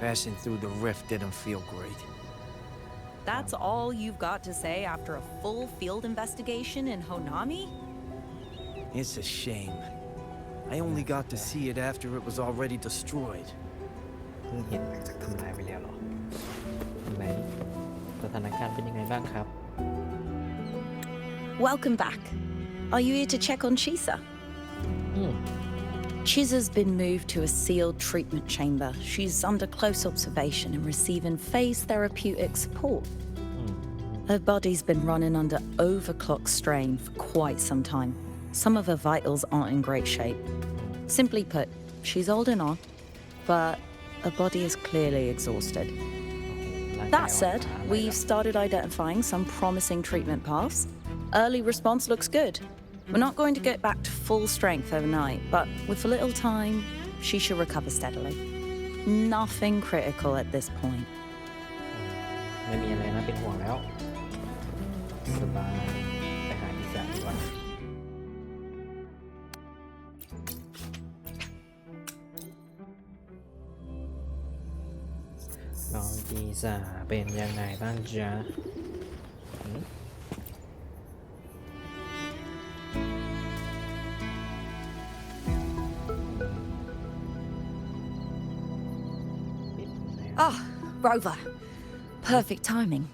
Passing through the rift didn't feel great. That's all you've got to say after a full field investigation in Honami? It's a shame. I only got to see it after it was already destroyed. เพิ่งเห็นทำลายไปแล้วเหรอไหนสถานการณ์เป็นยังไงบ้างครับ Welcome back. Are you here to check on Chisa? Chisa's been moved to a sealed treatment chamber. She's under close observation and receiving phase therapeutic support. Her body's been running under overclock strain for quite some time. Some of her vitals aren't in great shape. Simply put, she's holding on, but her body is clearly exhausted. That said, we've started identifying some promising treatment paths. Early response looks good. We're not going to get back to full strength overnight, but with a little time, she should recover steadily. Nothing critical at this point. ไม่มีอะไรน่าเป็นห่วงแล้วสบายไปหาอีสานดีกว่าน้องอีสาเป็นยังไงบ้างจ๊ะAh, Rover. Perfect timing.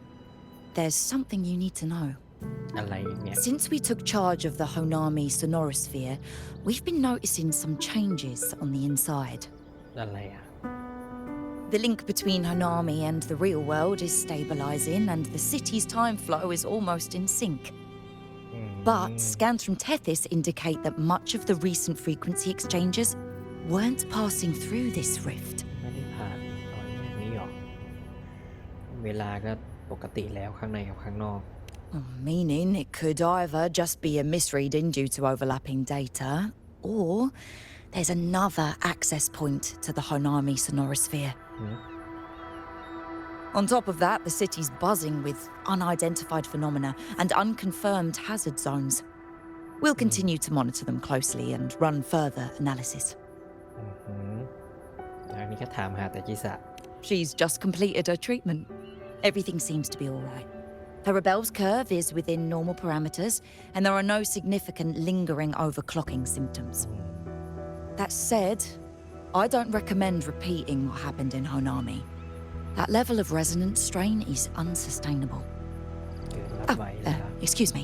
There's something you need to know. อะไรเนี่ย Since we took charge of the Honami sonorosphere, we've been noticing some changes on the inside. อะไรอ่ะ The link between Honami and the real world is stabilizing, and the city's time flow is almost in sync. But scans from Tethys indicate that much of the recent frequency exchanges weren't passing through this rift. ไม่ได้ผ่านอย่างนี้หรอเวลาก็ปกติแล้วข้างในกับข้างนอก Meaning it could either just be a misreading due to overlapping data, or there's another access point to the Honami sonorosphere. On top of that, the city's buzzing with unidentified phenomena and unconfirmed hazard zones. We'll continue to monitor them closely and run further analysis. อันนี้ก็ถามหาแต่จิสะ She's just completed her treatment. Everything seems to be all right. Her rebel's curve is within normal parameters, and there are no significant lingering overclocking symptoms. That said, I don't recommend repeating what happened in Honami. That level of resonance strain is unsustainable. เกิดรับไหวแล้ว Excuse me.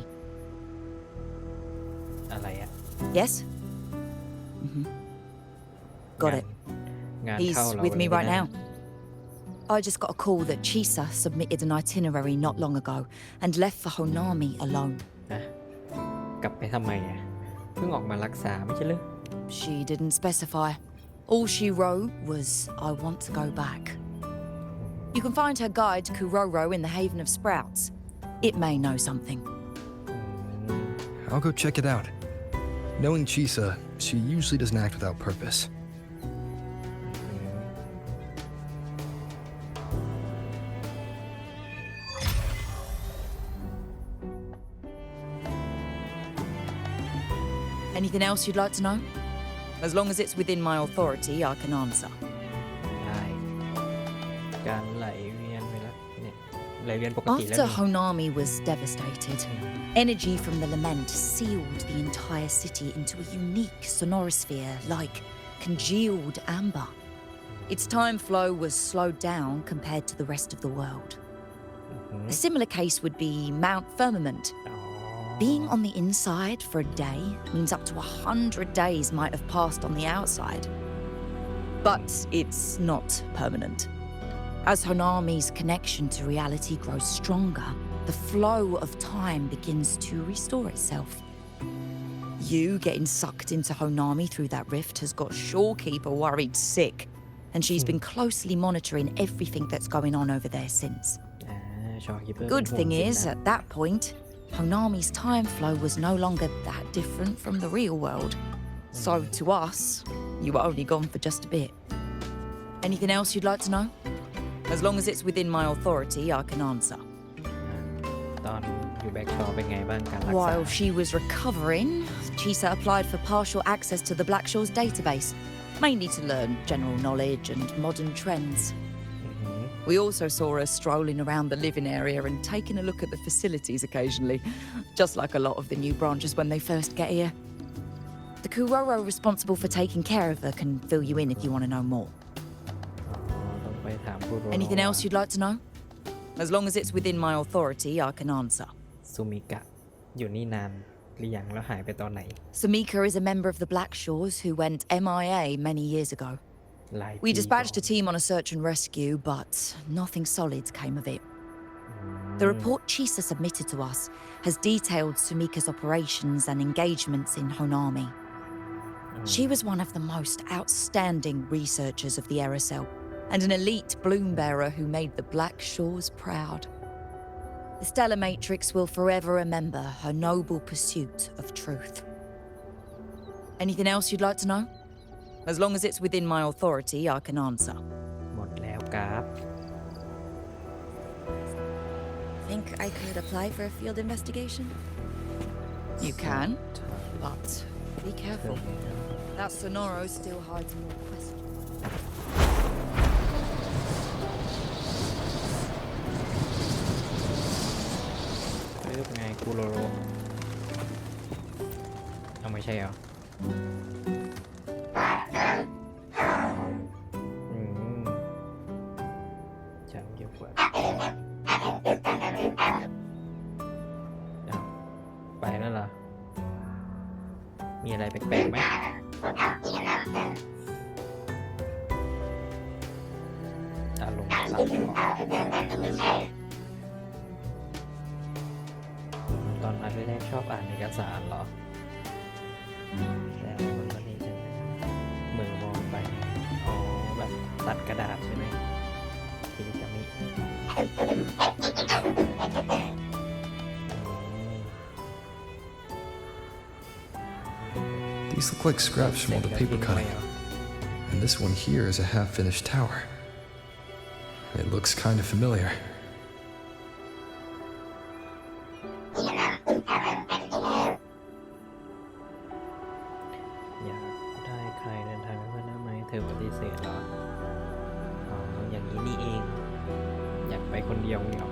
อะไรอ่ะ Yes? Got it. งาน He's เข้าเรา with me เลย right นะ now. I just got a call that Chisa submitted an itinerary not long ago and left for Honami alone. นะกลับไปทำไมอ่ะเพิ่งออกมารักษาไม่ใช่เหรอ She didn't specify. All she wrote was, I want to go back. You can find her guide, Kuroro, in the Haven of Sprouts. It may know something. I'll go check it out. Knowing Chisa, she usually doesn't act without purpose. Anything else you'd like to know? As long as it's within my authority, I can answer. ได้การไหลเวียนไปแล้วเนี่ยไหลเวียนปกติแล้ว After นี่ Honami was devastated, energy from the lament sealed the entire city into a unique sonorosphere like congealed amber. Its time flow was slowed down compared to the rest of the world. A similar case would be Mount Firmament. Being on the inside for a day means up to 100 days might have passed on the outside. But it's not permanent. As Honami's connection to reality grows stronger, the flow of time begins to restore itself. You getting sucked into Honami through that rift has got Shorekeeper worried sick, and she's been closely monitoring everything that's going on over there since. ชอคิปเปอร์ Good เป็นห่วง thing จริง is, นะ at that point, Honami's time flow was no longer that different from the real world. So to us, you were only gone for just a bit. Anything else you'd like to know? As long as it's within my authority, I can answer. ตอนอยู่แบ็กชอเป็นไงบ้างการรักษา While she was recovering, Chisa applied for partial access to the Black Shores database, mainly to learn general knowledge and modern trends. We also saw her strolling around the living area and taking a look at the facilities occasionally, just like a lot of the new branches when they first get here. The Kuroro responsible for taking care of her can fill you in if you want to know more. ต้องไปถามผู้รู้ Anything else you'd like to know? As long as it's within my authority, I can answer. ซูมิกะอยู่นี่นานหรือยังแล้วหายไปตอนไหน Sumika is a member of the Black Shores who went MIA many years ago. หลาย We ปี dispatched ก่อน a team on a search and rescue, but nothing solid came of it. The report Chisa submitted to us has detailed Sumika's operations and engagements in Honami. She was one of the most outstanding researchers of the Aerosol and an elite bloom bearer who made the Black Shores proud. The Stellar Matrix will forever remember her noble pursuit of truth. Anything else you'd like to know? As long as it's within my authority, I can answer. หมดแล้วครับ Think I could apply for a field investigation? You can, but be careful. That Sonoro still hides more questions. เลือกไงกูโรโรเอาไม่ใช่เหรอฉันเกี่ยวกับไปแล้วเหรอ มีอะไรแปลกๆไหมอารมณ์สั่นตอนมาแรกๆชอบอ่านเอกสารเหรอ แต่มันก็นี่จะมือมองไปอ๋อแบบตัดกระดาษใช่ไหมทีนี้จะมี These look like scraps from all the paper cutting. And this one here is a half-finished tower. It looks kind of familiar. อยากได้ใครเดินทางไปเพื่อนได้ไหมเธอปฏิเสธเหรออ๋ออย่างนี้นี่เอง อยากไปคนเดียวเนี่ยหรอ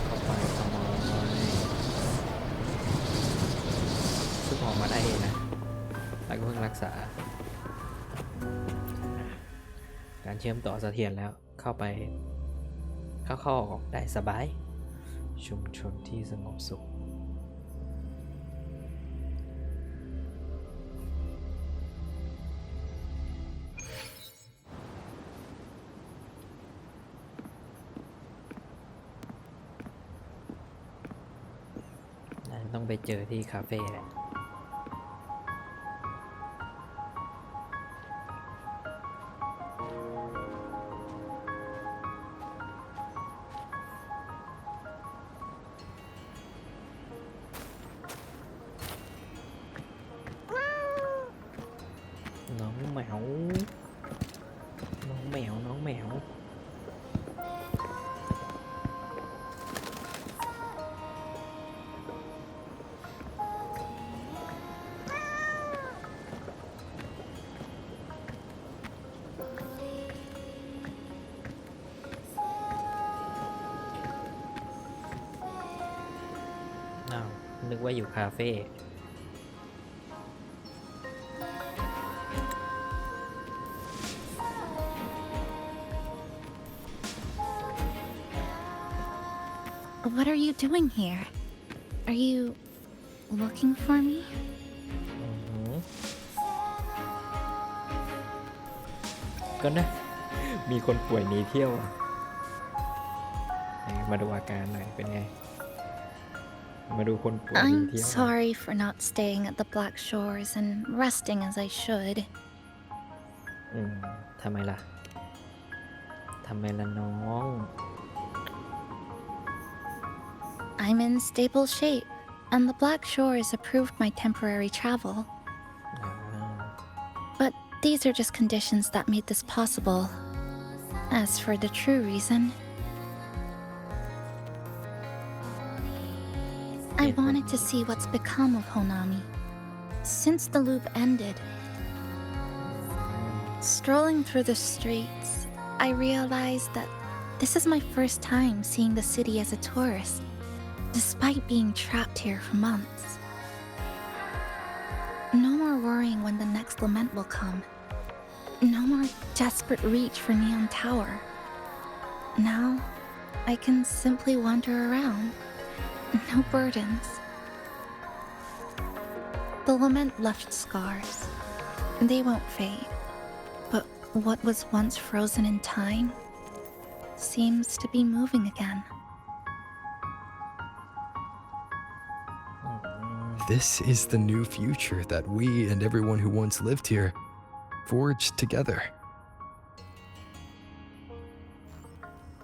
เข้าไปขโมยซึ่งออกมาได้เองนะแล้วก็เพิ่งรักษา การเชื่อมต่อเสถียรแล้วเข้าไปเข้าออกได้สบายชุมชนที่สงบสุขนั่นต้องไปเจอที่คาเฟ่แหละน้องแมวน้องแมวน้องแมวอ้าวนึกว่าอยู่คาเฟ่ What are you doing here? Are you looking for me? ก็นะ มีคนป่วยหนีเที่ยวอ่ะไหนมาดูอาการหน่อยเป็นไง มาดูคนป่วยหนี I'm เที่ยว sorry for not staying at the Black Shores and resting as I should. ทำไมล่ะ ทำไมล่ะน้อง I'm in stable shape, and the Black Shores approved my temporary travel. อ่า But these are just conditions that made this possible. As for the true reason, I wanted to see what's become of Honami. Since the loop ended, strolling through the streets, I realized that this is my first time seeing the city as a tourist, despite being trapped here for months. No more worrying when the next lament will come. No more desperate reach for Neon Tower. Now, I can simply wander around. No burdens. The lament left scars. They won't fade. But what was once frozen in time seems to be moving again. This is the new future that we and everyone who once lived here forged together.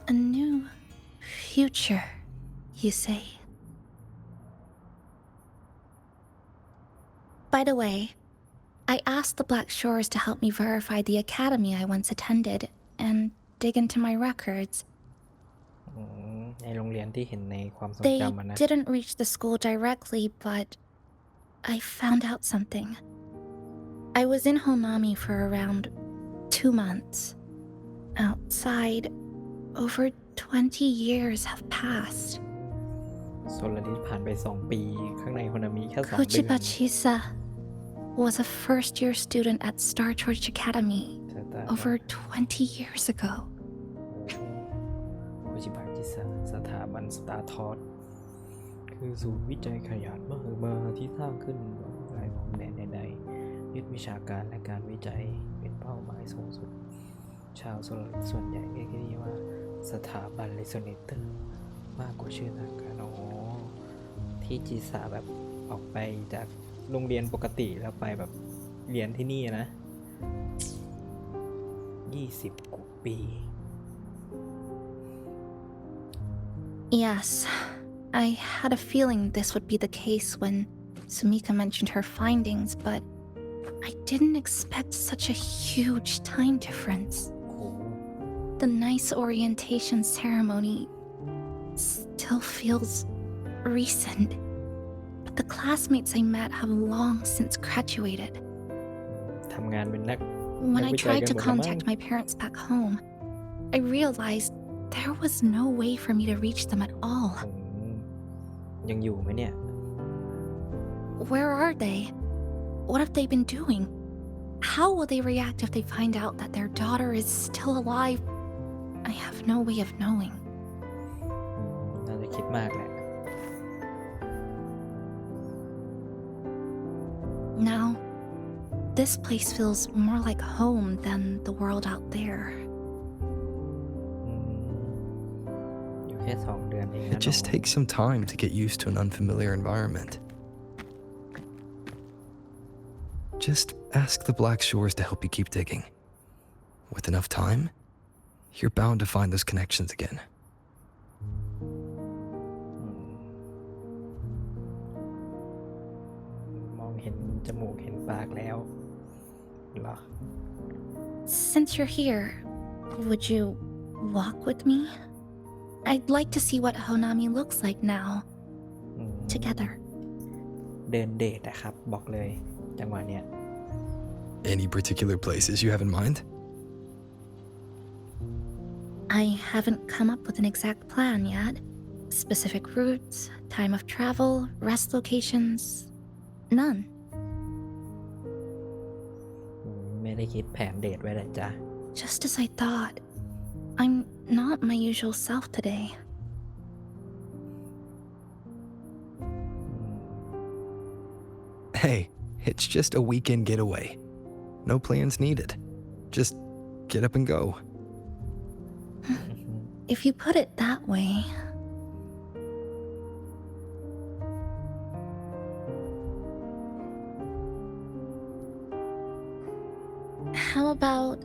A new future, you say? By the way, I asked the Black Shores to help me verify the academy I once attended and dig into my records. ในโรงเรียนที่เห็นในความทรง They จำนะ didn't reach the school directly, but I found out something. I was in Honami for around 2 months. Outside, over 20 years have passed. โซลาริสผ่านไป2 ปีข้างในคนมีแค่2 เดือน Kuchibachisa was a first-year student at Star Church Academy over 20 years ago. คุชิบะจิสะสถาบันสตาร์ทอสคือศูนย์วิจัยขยานมหึมาที่สร้างขึ้นหลายคนใดๆยึดวิชาการและการวิจัยเป็นเป้าหมายสูงสุดชาวโซลาริสส่วนใหญ่เรียกที่ว่าสถาบันเรโซเนเตอร์มากกว่าชื่อทางการที่จิสะแบบออกไปจากโรงเรียนปกติแล้วไปแบบเรียนที่นี่นะ20 กว่าปี Yes, I had a feeling this would be the case when Sumika mentioned her findings, but I didn't expect such a huge time difference. The nice orientation ceremony still feels recent, but the classmates I met have long since graduated. ทำงานเป็นนัก When I วิจัย tried กัน to หมดแล้วมั้ง contact my parents back home, I realized there was no way for me to reach them at all. ยังอยู่ไหมเนี่ย Where are they? What have they been doing? How will they react if they find out that their daughter is still alive? I have no way of knowing. น่าจะคิดมากแหละ Now, this place feels more like home than the world out there. อยู่แค่2 เดือนเอง It นะ just takes some time to get used to an unfamiliar environment. Just ask the Black Shores to help you keep digging. With enough time, you're bound to find those connections again. มองเห็นจมูกเห็นปากแล้วเหรอ Since you're here, would you walk with me? I'd like to see what Honami looks like now. Together. เดินเดทนะครับบอกเลยจังหวะเนี้ย Any particular places you have in mind? I haven't come up with an exact plan yet. Specific routes, time of travel, rest locations, none. ไม่ได้คิดแผนเดทไว้เลยจ้ะ Just as I thought. I'm not my usual self today. Hey, it's just a weekend getaway. No plans needed. Just get up and go. If you put it that way. How about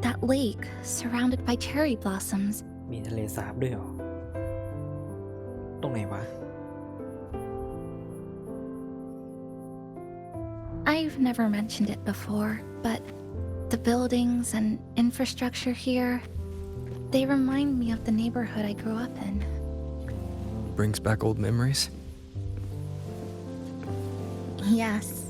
that lake surrounded by cherry blossoms? มีทะเลสาบด้วยเหรอ ตรงไหนวะ I've never mentioned it before, but the buildings and infrastructure here, they remind me of the neighborhood I grew up in. Brings back old memories? Yes.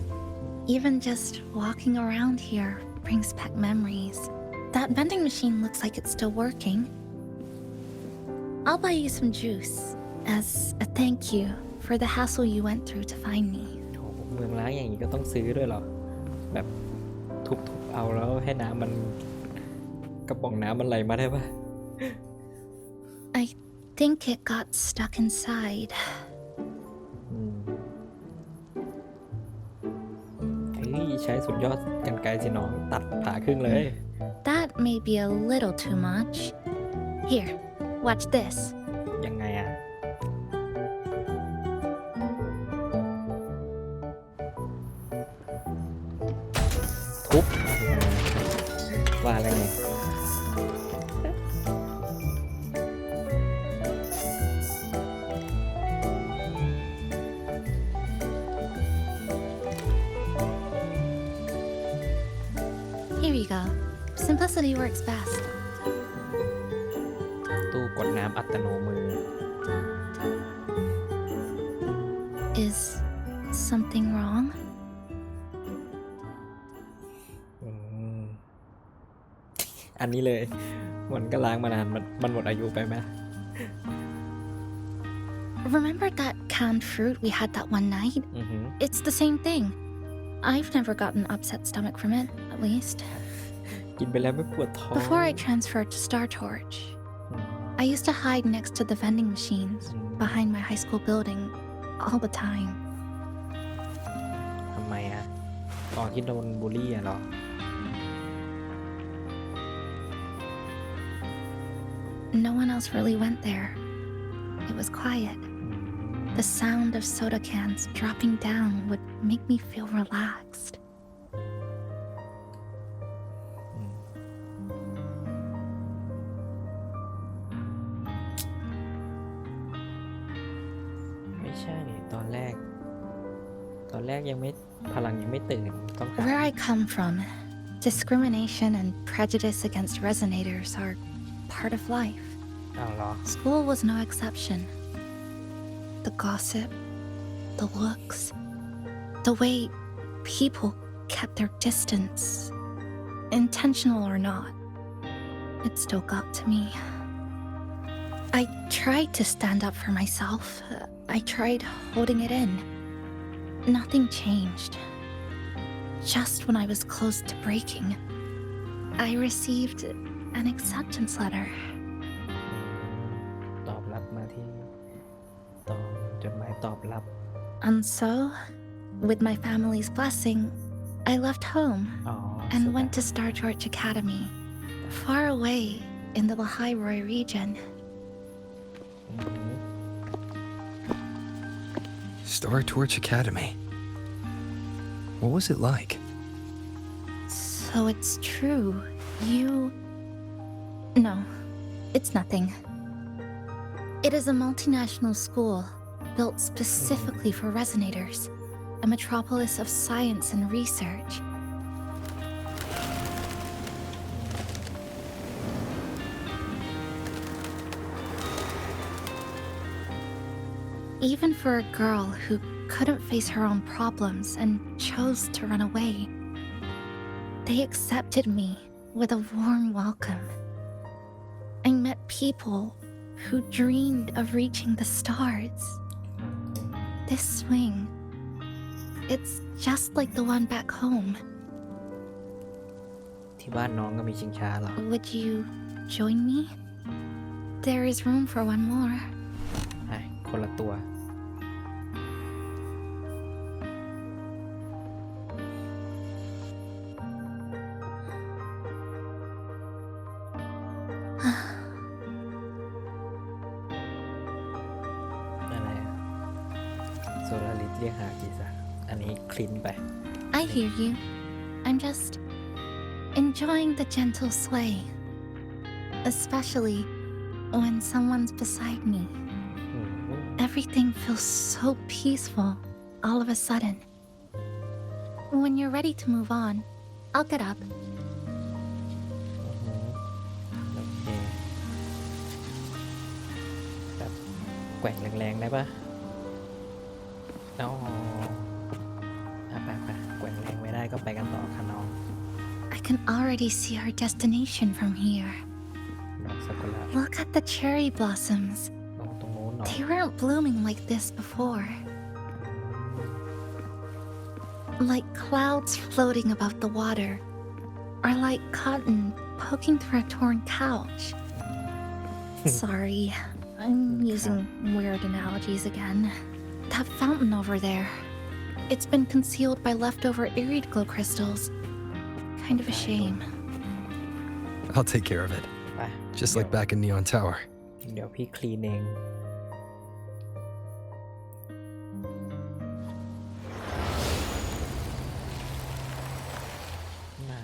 Even just walking around here brings back memories. That vending machine looks like it's still working. I'll buy you some juice as a thank you for the hassle you went through to find me. โอ้โหเมืองล้างอย่างนี้ก็ต้องซื้อด้วยเหรอ แบบทุบเอาแล้วให้น้ำมันกระป๋องน้ำมันไหลมาได้ปะ I think it got stuck inside. เฮ้ยใช้สุดยอดกรรไกรสิน้องตัดผ่าครึ่งเลย That may be a little too much. Here, watch this. ยังไงอะทุบว่าอะไรไง Here you go. Simplicity works best. ตู้กดน้ำอัตโนมือ Is something wrong? อันนี้เลยมันก็ล้างมานานมันหมดอายุไปไหม Remember that canned fruit we had that one night? อือหือ It's the same thing. I've never gotten upset stomach from it, at least. กินไปแล้วไม่ปวดท้อง Before I transferred to Star Torch, I used to hide next to the vending machines behind my high school building all the time. ทำไมอะตอนที่โดนบูลลี่อะเหรอ No one else really went there. It was quiet. The sound of soda cans dropping down would make me feel relaxed. ไม่ใช่ตอนแรกยังไม่พลังยังไม่ตื่นต้องหา Where I come from, discrimination and prejudice against resonators are part of life. เอาเหรอ School was no exception. The gossip, the looks, the way people kept their distance, intentional or not, it still got to me. I tried to stand up for myself. I tried holding it in. Nothing changed. Just when I was close to breaking, I received an acceptance letter. ตอบรับมาที่ตอบจดหมายตอบรับ And so, with my family's blessing, I left home อ๋อ and went to Star Torch Academy, far away in the Lahai region. Star Torch Academy. What was it like? So it's true. No, it's nothing. It is a multinational school built specifically for resonators, a metropolis of science and research. Even for a girl who couldn't face her own problems and chose to run away, they accepted me with a warm welcome. I met people who dreamed of reaching the stars. This swing, it's just like the one back home. ที่บ้านน้องก็มีชิงช้าเหรอ Would you join me? There is room for one more. ใช่คนละตัว อะไรอะโซลาริสเรียกหากี่สาอันนี้คลินไป I hear you. I'm just enjoying the gentle sway, especially when someone's beside me. อืม Everything feels so peaceful all of a sudden. When you're ready to move on, I'll get up. โอเคแบบแกว่งแรงๆได้ปะอ๋อ ไปแกว่งแรงไม่ได้ก็ไปกันต่อค่ะน้อง I can already see our destination from here. ดอกซากุระ Look at the cherry blossoms. น้องตรงโน้นเนาะ They weren't blooming like this before. Like clouds floating above the water, or like cotton poking through a torn couch. Sorry, I'm using weird analogies again. That fountain over there. It's been concealed by leftover irid glow crystals. Kind of a shame. I'll take care of it. ไป Just like back in Neon Tower. เดี๋ยวพี่คลีนเองน่า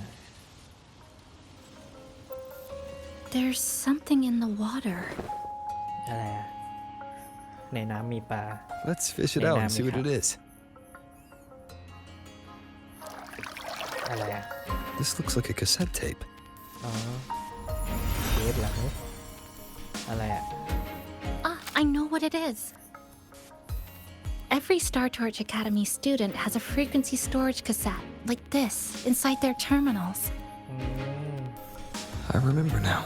There's something in the water. อะไรอะในน้ำมีปลา Let's fish it out and see what it is. อะไรอะ This looks like a cassette tape. อ๋อเทปเหรออะไรอะ Ah, I know what it is. Every Star Torch Academy student has a frequency storage cassette, like this, inside their terminals. อืม I remember now.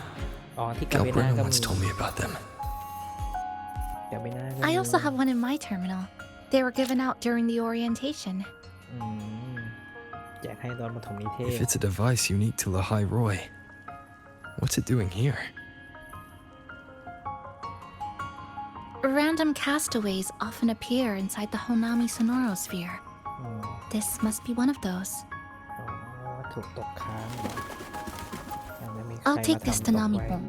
อ๋อที่กาเบน่า Galbrino ก็ once มี told me about them. กาเบน่าก็ I มี also have one in my terminal. They were given out during the orientation. อืมแจกให้ตอนปฐมนิเทศ If it's a device unique to Lahai Roy, what's it doing here? Random castaways often appear inside the Honami sonorosphere. อืม This must be one of those. อ๋อถูกตกค้างยังไม่มีใคร I'll take มา this ทำ to ตกไว้ Namipon.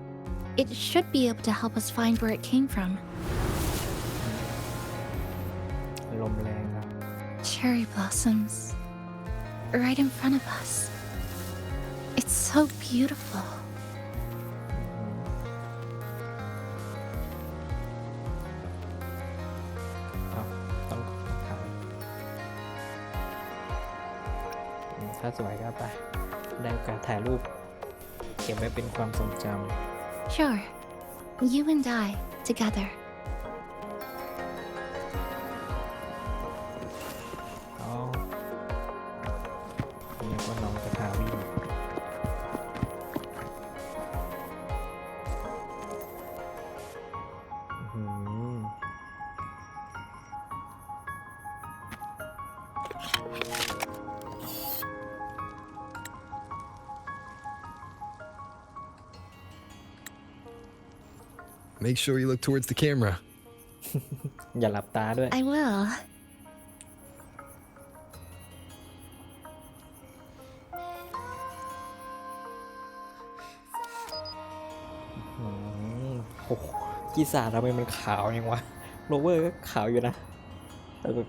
It should be able to help us find where it came from. ลมแรงครับ Cherry blossoms. Right in front of us. It's so beautiful. อ้าวต้องถ่ายถ้าสวยก็ไป ได้โอกาสถ่ายรูป เก็บไว้เป็นความทรงจ Sure. You and I, together. ำอ๋อนี่ก็น้องจะพาวิ่งอื้อหือ Make sure you look towards the camera. อย่าหลับตาด้วย I will. อืมโอ้โหกีซาทำไมมันขาวยังวะโรเวอร์ก็ขาวอยู่นะแต่แบบ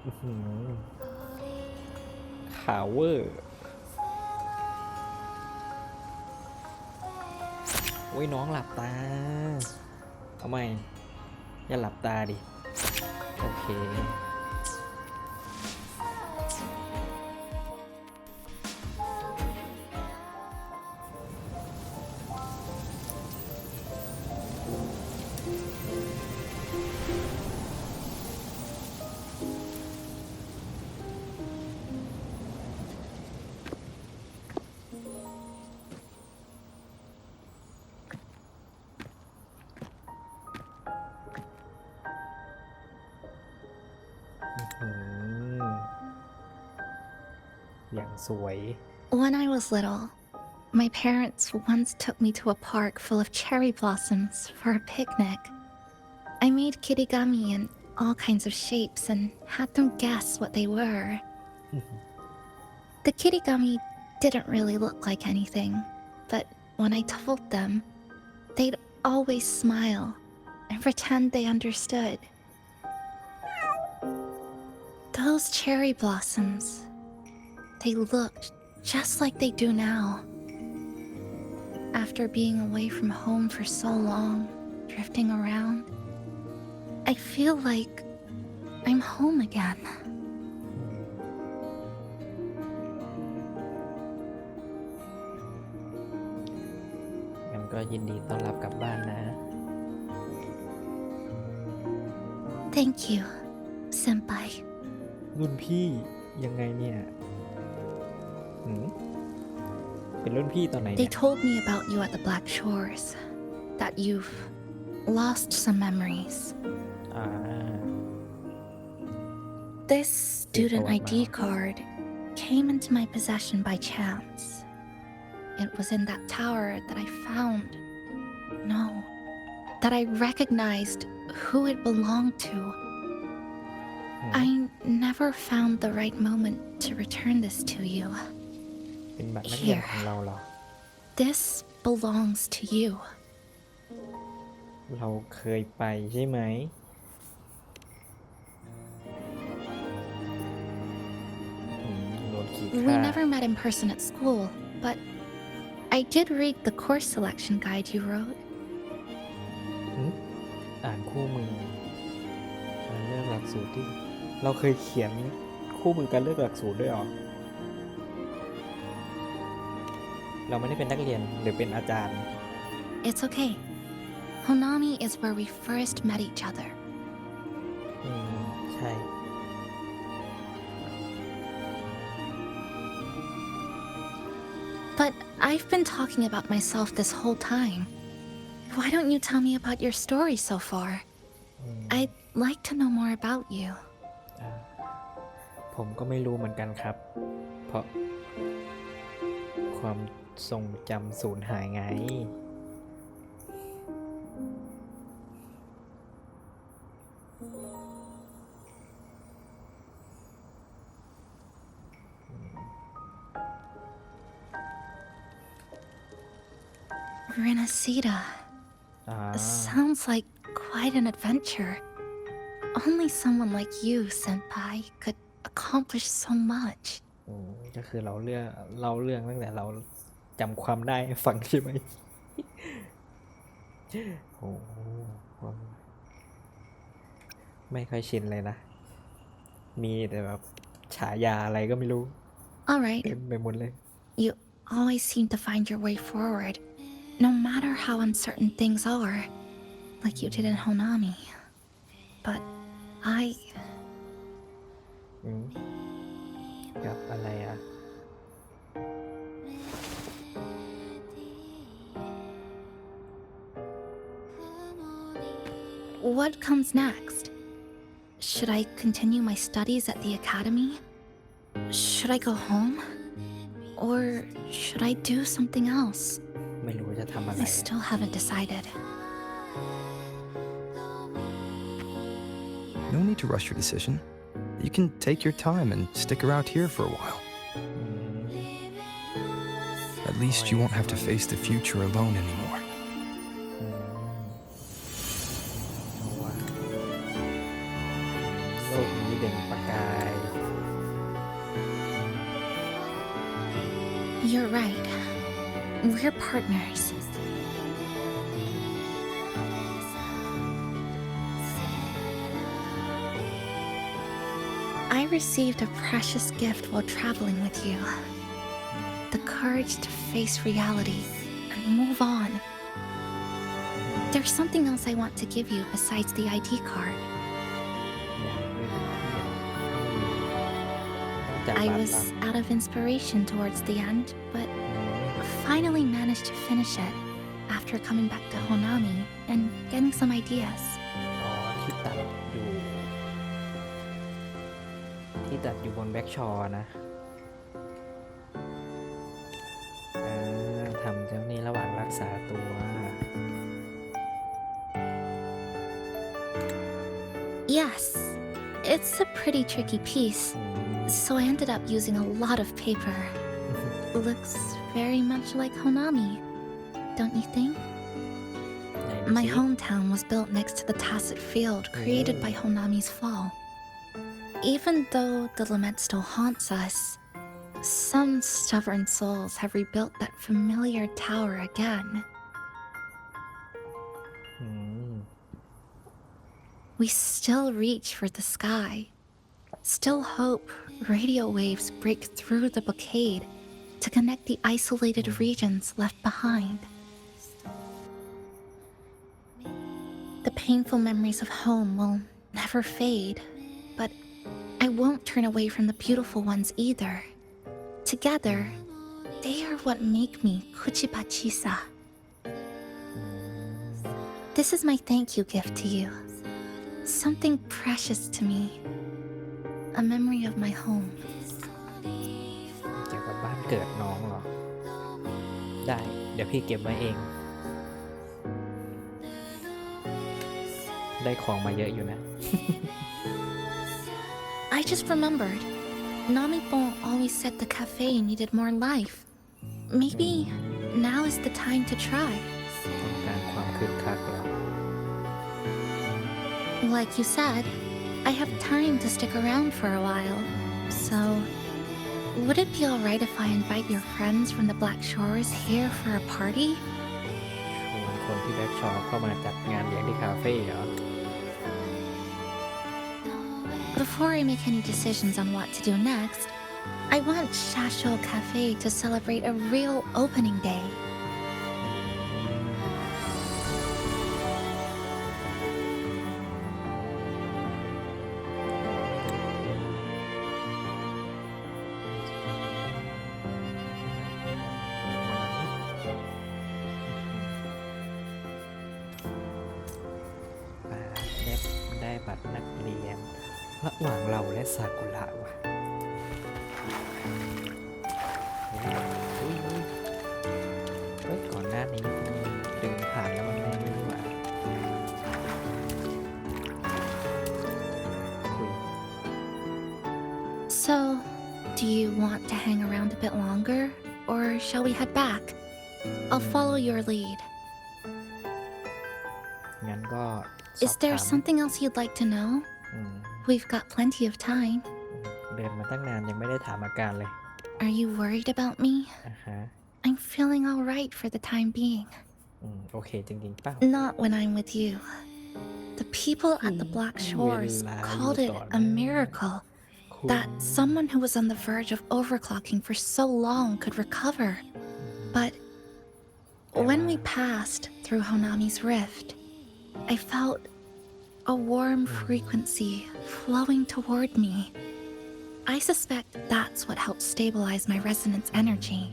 อื้อหือขาวเวอร์โอ้ยน้องหลับตาเอาใหม่อย่าหลับตาดิ โอเค อืมอย่างสวย When I was little, my parents once took me to a park full of cherry blossoms for a picnic. I made kirigami in all kinds of shapes and had them guess what they were. The kirigami didn't really look like anything, but when I told them, they'd always smile and pretend they understood. Those cherry blossoms, they looked just like they do now. After being away from home for so long, drifting around, I feel like I'm home again. งั้นก็ยินดีต้อนรับกลับบ้านนะ Thank you, senpai. รุ่นพี่ ยังไงเนี่ยหืมเป็นรุ่นพี่ตอนไหน They เนี่ย told me about you at the Black Shores, that you've lost some memories. อ่า This student ID card came into my possession by chance. It was in that tower that I found. No, that I recognized who it belonged to. I never found the right moment to return this to you. เป็นบัตรนักเรียนของเราเหรอ This belongs to you. เราเคยไปใช่ไหมโดนขีด We ค่า never met in person at school, but I did read the course selection guide you wrote. อ่านคู่มือการเลือกหลักสูตรที่เราเคยเขียนคู่มือการเลือกหลักสูตรด้วยเหรอ เราไม่ได้เป็นนักเรียนหรือเป็นอาจารย์ It's okay. Honami is where we first met each other. ใช่ But I've been talking about myself this whole time. Why don't you tell me about your story so far? I'd like to know more about you. ผมก็ไม่รู้เหมือนกันครับ เพราะความทรงจำสูญหายไง Renacida. อ่า Sounds like quite an adventure. Only someone like you, senpai, could accomplish so much. ก็คือเราเรื่องตั้งแต่เราจำความได้ให้ฟังใช่ไหม โอ้โหไม่ค่อยชินเลยนะ มีแต่แบบฉายาอะไรก็ไม่รู้ All right, เต็มไปหมดเลย you always seem to find your way forward, no matter how uncertain things are, like you did in Honami. But I... กับอะไรอ่ะ What comes next? Should I continue my studies at the academy? Should I go home? Or should I do something else? ไม่รู้จะทำอะไร I still haven't decided. No need to rush your decision. You can take your time and stick around here for a while. At least you won't have to face the future alone anymore. โลกนี้เด่นประกาย You're right. We're partners. I received a precious gift while traveling with you. The courage to face reality and move on. There's something else I want to give you besides the ID card. I was out of inspiration towards the end, but finally managed to finish it after coming back to Honami and getting some ideas. ที่ตัดอยู่บนแบ็กชอร์นะทำเจ้านี้ระหว่างรักษาตัว Yes, it's a pretty tricky piece, so I ended up using a lot of paper. Looks very much like Honami, don't you think? My hometown was built next to the tacit field created by Honami's fall. Even though the lament still haunts us, some stubborn souls have rebuilt that familiar tower again. We still reach for the sky, still hope radio waves break through the blockade to connect the isolated regions left behind. The painful memories of home will never fade, but I won't turn away from the beautiful ones either. Together, they are what make me Kuchibachisa. This is my thank you gift to you. Something precious to me. A memory of my home. เกี่ยวกับบ้านเกิดน้องเหรอ ได้ เดี๋ยวพี่เก็บไว้เอง ได้ของมาเยอะอยู่นะ I just remembered. Namipon always said the cafe needed more life. Maybe now is the time to try. ต้องการความคึกคักเหรอ Like you said, I have time to stick around for a while. So, would it be alright if I invite your friends from the Black Shores here for a party? ชวนคนที่แบ็กชอปเข้ามาจัดงานเลี้ยงที่คาเฟ่เหรอ Before I make any decisions on what to do next, I want Shasho Cafe to celebrate a real opening day. ได้บัตรนักเรียน ระหว่างเราและซากุระว่ะเฮ้ยก่อนหน้านี้เดินผ่านแล้วมันไม่รู้ว่าคุย So, do you want to hang around a bit longer, or shall we head back? I'll follow your lead. งั้นก็สอบ Is there ถาม something else you'd like to know? อืม We've got plenty of time. เดินมาตั้งนานยังไม่ได้ถามอาการเลย Are you worried about me? อ่าฮะ I'm feeling alright for the time being. โอเคจริงๆเปล่า Not when I'm with you. The people at the Black Shores called it a miracle that someone who was on the verge of overclocking for so long could recover. But when we passed through Honami's rift, I felt a warm frequency flowing toward me. I suspect that's what helped stabilize my resonance energy.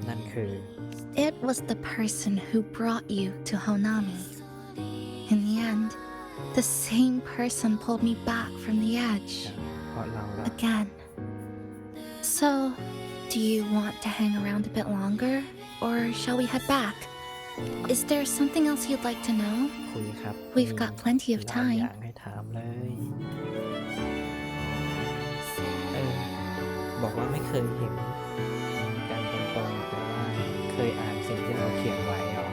นั่นคือ It was the person who brought you to Honami. In the end, the same person pulled me back from the edge เพราะเราละ again. So, do you want to hang around a bit longer, or shall we head back? Is there something else you'd like to know? คุยครับ We've got plenty of หลาย time. อย่างให้ถามเลยบอกว่าไม่เคยเห็นกันตรงๆแต่ว่าเคยอ่านสิ่งที่เราเขียนไว้เหรอ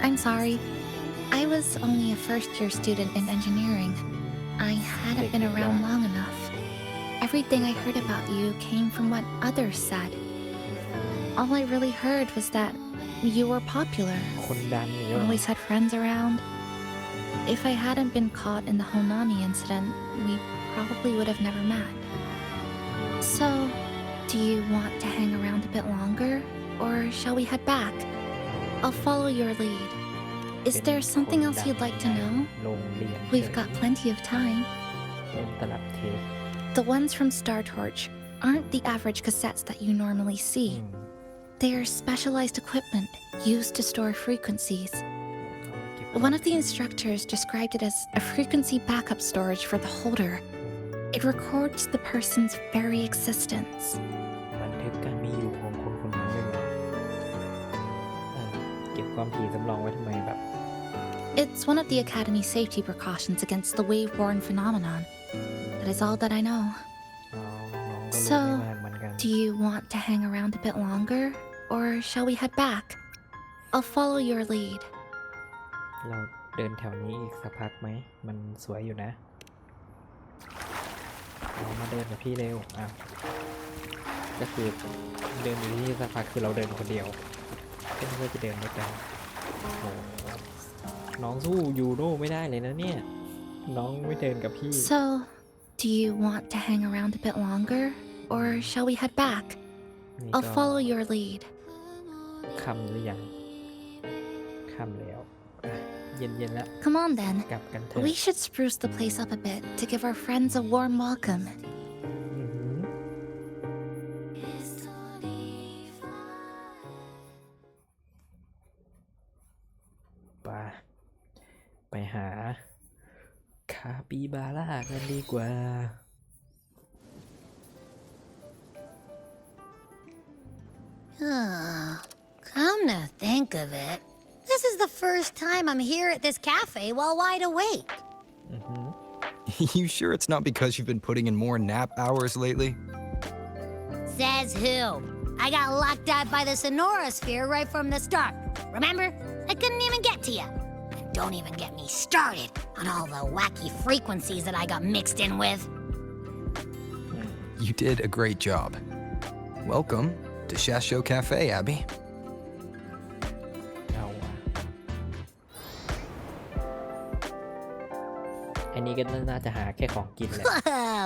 I'm sorry. I was only a first-year student in engineering. I hadn't been around long enough. Everything I heard about you came from what others said. All I really heard was that you were popular, คนดังเยอะ always had friends around. If I hadn't been caught in the Honami incident, we probably would have never met. So, do you want to hang around a bit longer, or shall we head back? I'll follow your lead. Is there something else you'd like to know? โรงเรียน We've got plenty of time. เล่นตลับเทป The ones from Star Torch aren't the average cassettes that you normally see. They are specialized equipment used to store frequencies. One of the instructors described it as a frequency backup storage for the holder. It records the person's very existence. บันทึกการมีอยู่ของคนคนนั้นเลยเหรอเก็บความถี่สำรองไว้ทำไมแบบ It's one of the Academy's safety precautions against the wave-borne phenomenon. That is all that I know. อ๋อน้องก็รู้ So, ไม่มากเหมือนกัน do you want to hang around a bit longer, or shall we head back? I'll follow your lead. เราเดินแถวนี้อีกสักพักไหม มันสวยอยู่นะเรามาเดินกับพี่เร็วอ่ะก็คือเดินอยู่ที่นี่สักพักคือเราเดินคนเดียวก็ไม่ว่าจะเดินด้วยกันโอ้โหน้องสู้ยูโน่ไม่ได้เลยนะเนี่ย น้องไม่เดินกับพี่ So, do you want to hang around a bit longer, or shall we head back? นี่ I'll ก็ follow your lead. ค่ำหรือยังค่ำแล้วอ่ะ เย็นๆแล้ว Come on then. กลับกันเถอะ We should spruce the place up a bit to give our friends a warm welcome. อือหือไปหาคาปิบาร่ากันดีกว่า Oh, come to think of it, this is the first time I'm here at this cafe while wide awake. อือหือ You sure it's not because you've been putting in more nap hours lately? Says who? I got locked out by the Sonorosphere right from the start. Remember? I couldn't even get to you. And don't even get me started on all the wacky frequencies that I got mixed in with. You did a great job. Welcome to Shasho Cafe, Abby. เอาว่ะอันนี้ก็น่าจะหาแค่ของกินแหละ Whoa,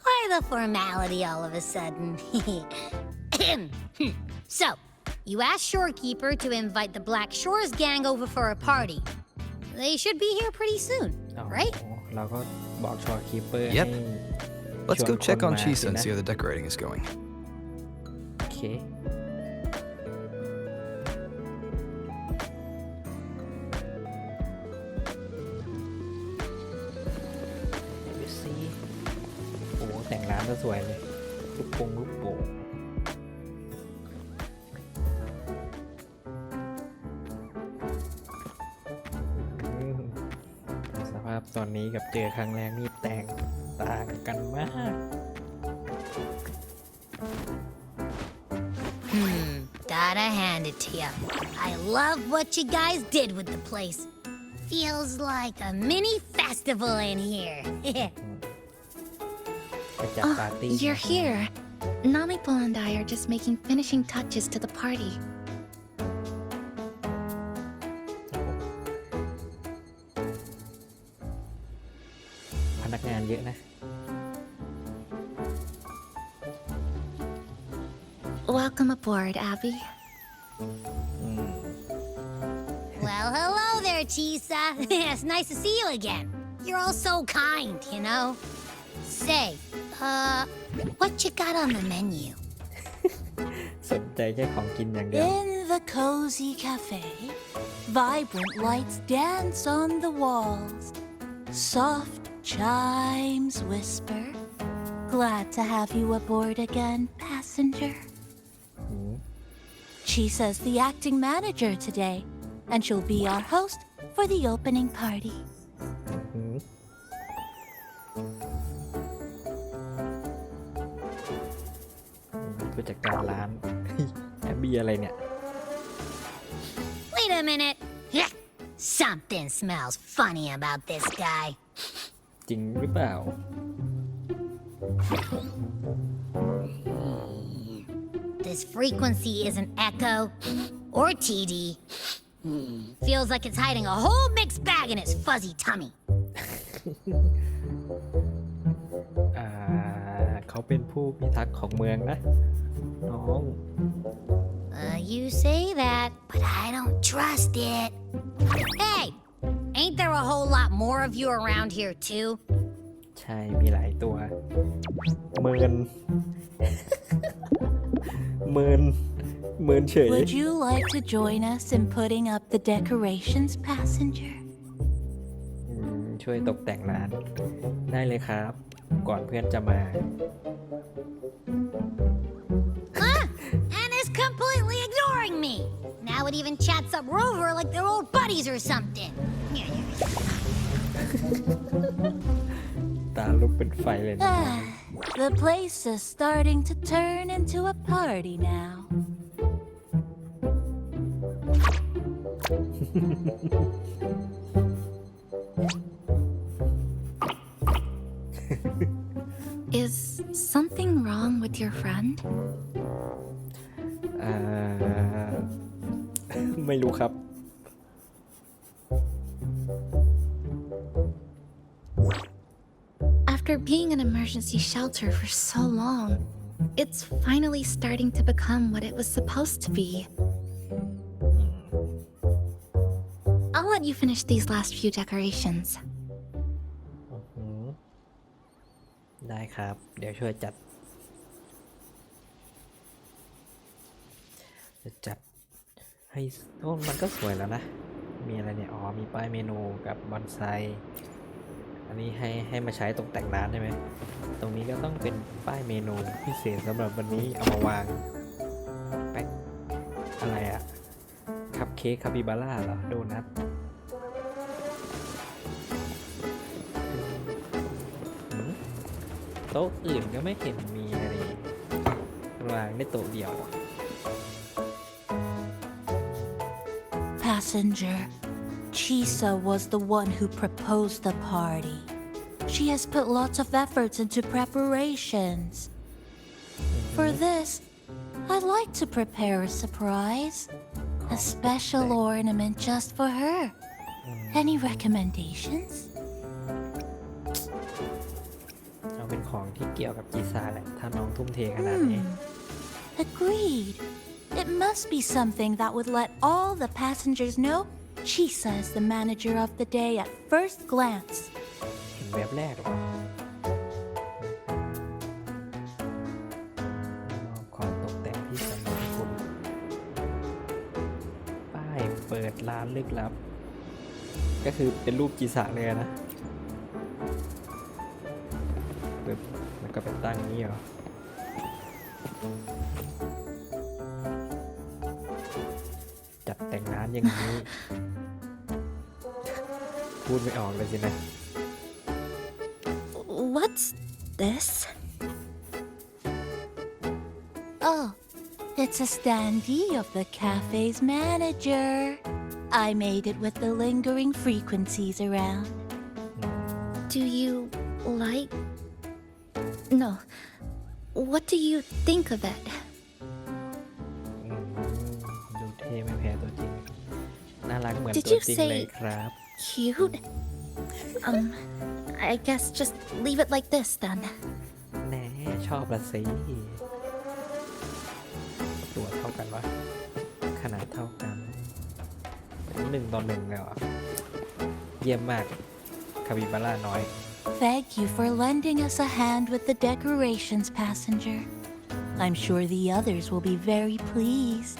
why the formality all of a sudden? So, you asked Shorekeeper to invite the Black Shores gang over for a party. They should be here pretty soon, อ๋อ right? เราก็บอกชอคีเปอร์ Yep. ให้ Let's ชวน go check คน on มา Chisa สิ and นะ see how the decorating is going. โอเคดูสิโอ้แต่งร้านก็สวยเลยลูกโป่งอืมสภาพตอนนี้กับเจอครั้งแรกนี่แตกต่างกันมาก Gotta hand it to you. I love what you guys did with the place. Feels like a mini festival in here. ไปจัดปาร์ตี้ You're here. Namiko and I are just making finishing touches to the party. พนักงานเยอะนะ Welcome aboard, Abby. Well, hello there, Chisa. It's nice to see you again. You're all so kind, you know? Say, what you got on the menu? สนใจแค่ของกินอย่างเดียว In the cozy cafe, vibrant lights dance on the walls. Soft chimes whisper. Glad to have you aboard again, passenger. Chisa's the acting manager today, and she'll be our host for the opening party. อืมผู้จัดการร้าน แอบบี้อะไรเนี่ย Wait a minute. Something smells funny about this guy. จริงหรือเปล่า This frequency isn't echo or TD. Feels like it's hiding a whole mixed bag in its fuzzy tummy. เขาเป็นผู้พิทักษ์ของเมืองนะ น้อง You say that, but I don't trust it. Hey, ain't there a whole lot more of you around here too? ใช่ มีหลายตัว เมิน เมินเฉย Would you like to join us in putting up the decorations, passenger? ช่วยตกแต่งร้าน ได้เลยครับ ก่อนเพื่อนจะมา And it's completely ignoring me. Now it even chats up Rover like they're old buddies or something. ตาลุกเป็นไฟเลยนะ Ah, the place is starting to turn into a party now. Is something wrong with your friend? ไม่รู้ครับ After being an emergency shelter for so long, it's finally starting to become what it was supposed to be. I'll let you finish these last few decorations? ได้ครับ เดี๋ยวช่วยจัดให้โอ้มันก็สวยแล้วนะ มีอะไรเนี่ย อ๋อ มีป้ายเมนูกับบอนไซ อันนี้ให้มาใช้ตกแต่งร้านใช่ไหม ตรงนี้ก็ต้องเป็นป้ายเมนูพิเศษสำหรับวันนี้เอามาวางแป๊กอะไรอะคัพเค้กคาปิบาร่าเหรอ โดนัทโต๊ะอื่นก็ไม่เห็นมีอะไรวางได้โต๊ะเดียว Passenger, Chisa was the one who proposed the party. She has put lots of efforts into preparations. For this, I'd like to prepare a surprise. A special ornament just for her. Any recommendations? เอาเป็นของที่เกี่ยวกับจีซ่าแหละ ถ้าน้องทุ่มเทขนาดนี้ Agreed. It must be something that would let all the passengers know Chisa is the manager of the day at first glance. เห็นแบบแรกหรอของตกแต่งที่สำคัญคุณป้ายเปิดร้านลึกลับ ก็คือเป็นรูปจีซ่าเลยนะปึ๊บแล้วก็ไปตั้งนี้เหรอ จัดแต่งร้านอย่างนี้ พูดไม่ออกเลยสินะ What's this? Oh, it's a standee of the cafe's manager. I made it with the lingering frequencies around. Do you like... No. What do you think of it? ดูเท่ไม่แพ้ตัวจริง น่ารักเหมือน Did ตัว you จริง say เลยครับ cute? I guess just leave it like this then. แน่ชอบละสิตัวเท่ากันวะขนาดเท่ากัน1:1เลยเหรอเยี่ยมมากคาบิบาร่าน้อย Thank you for lending us a hand with the decorations, passenger. I'm sure the others will be very pleased.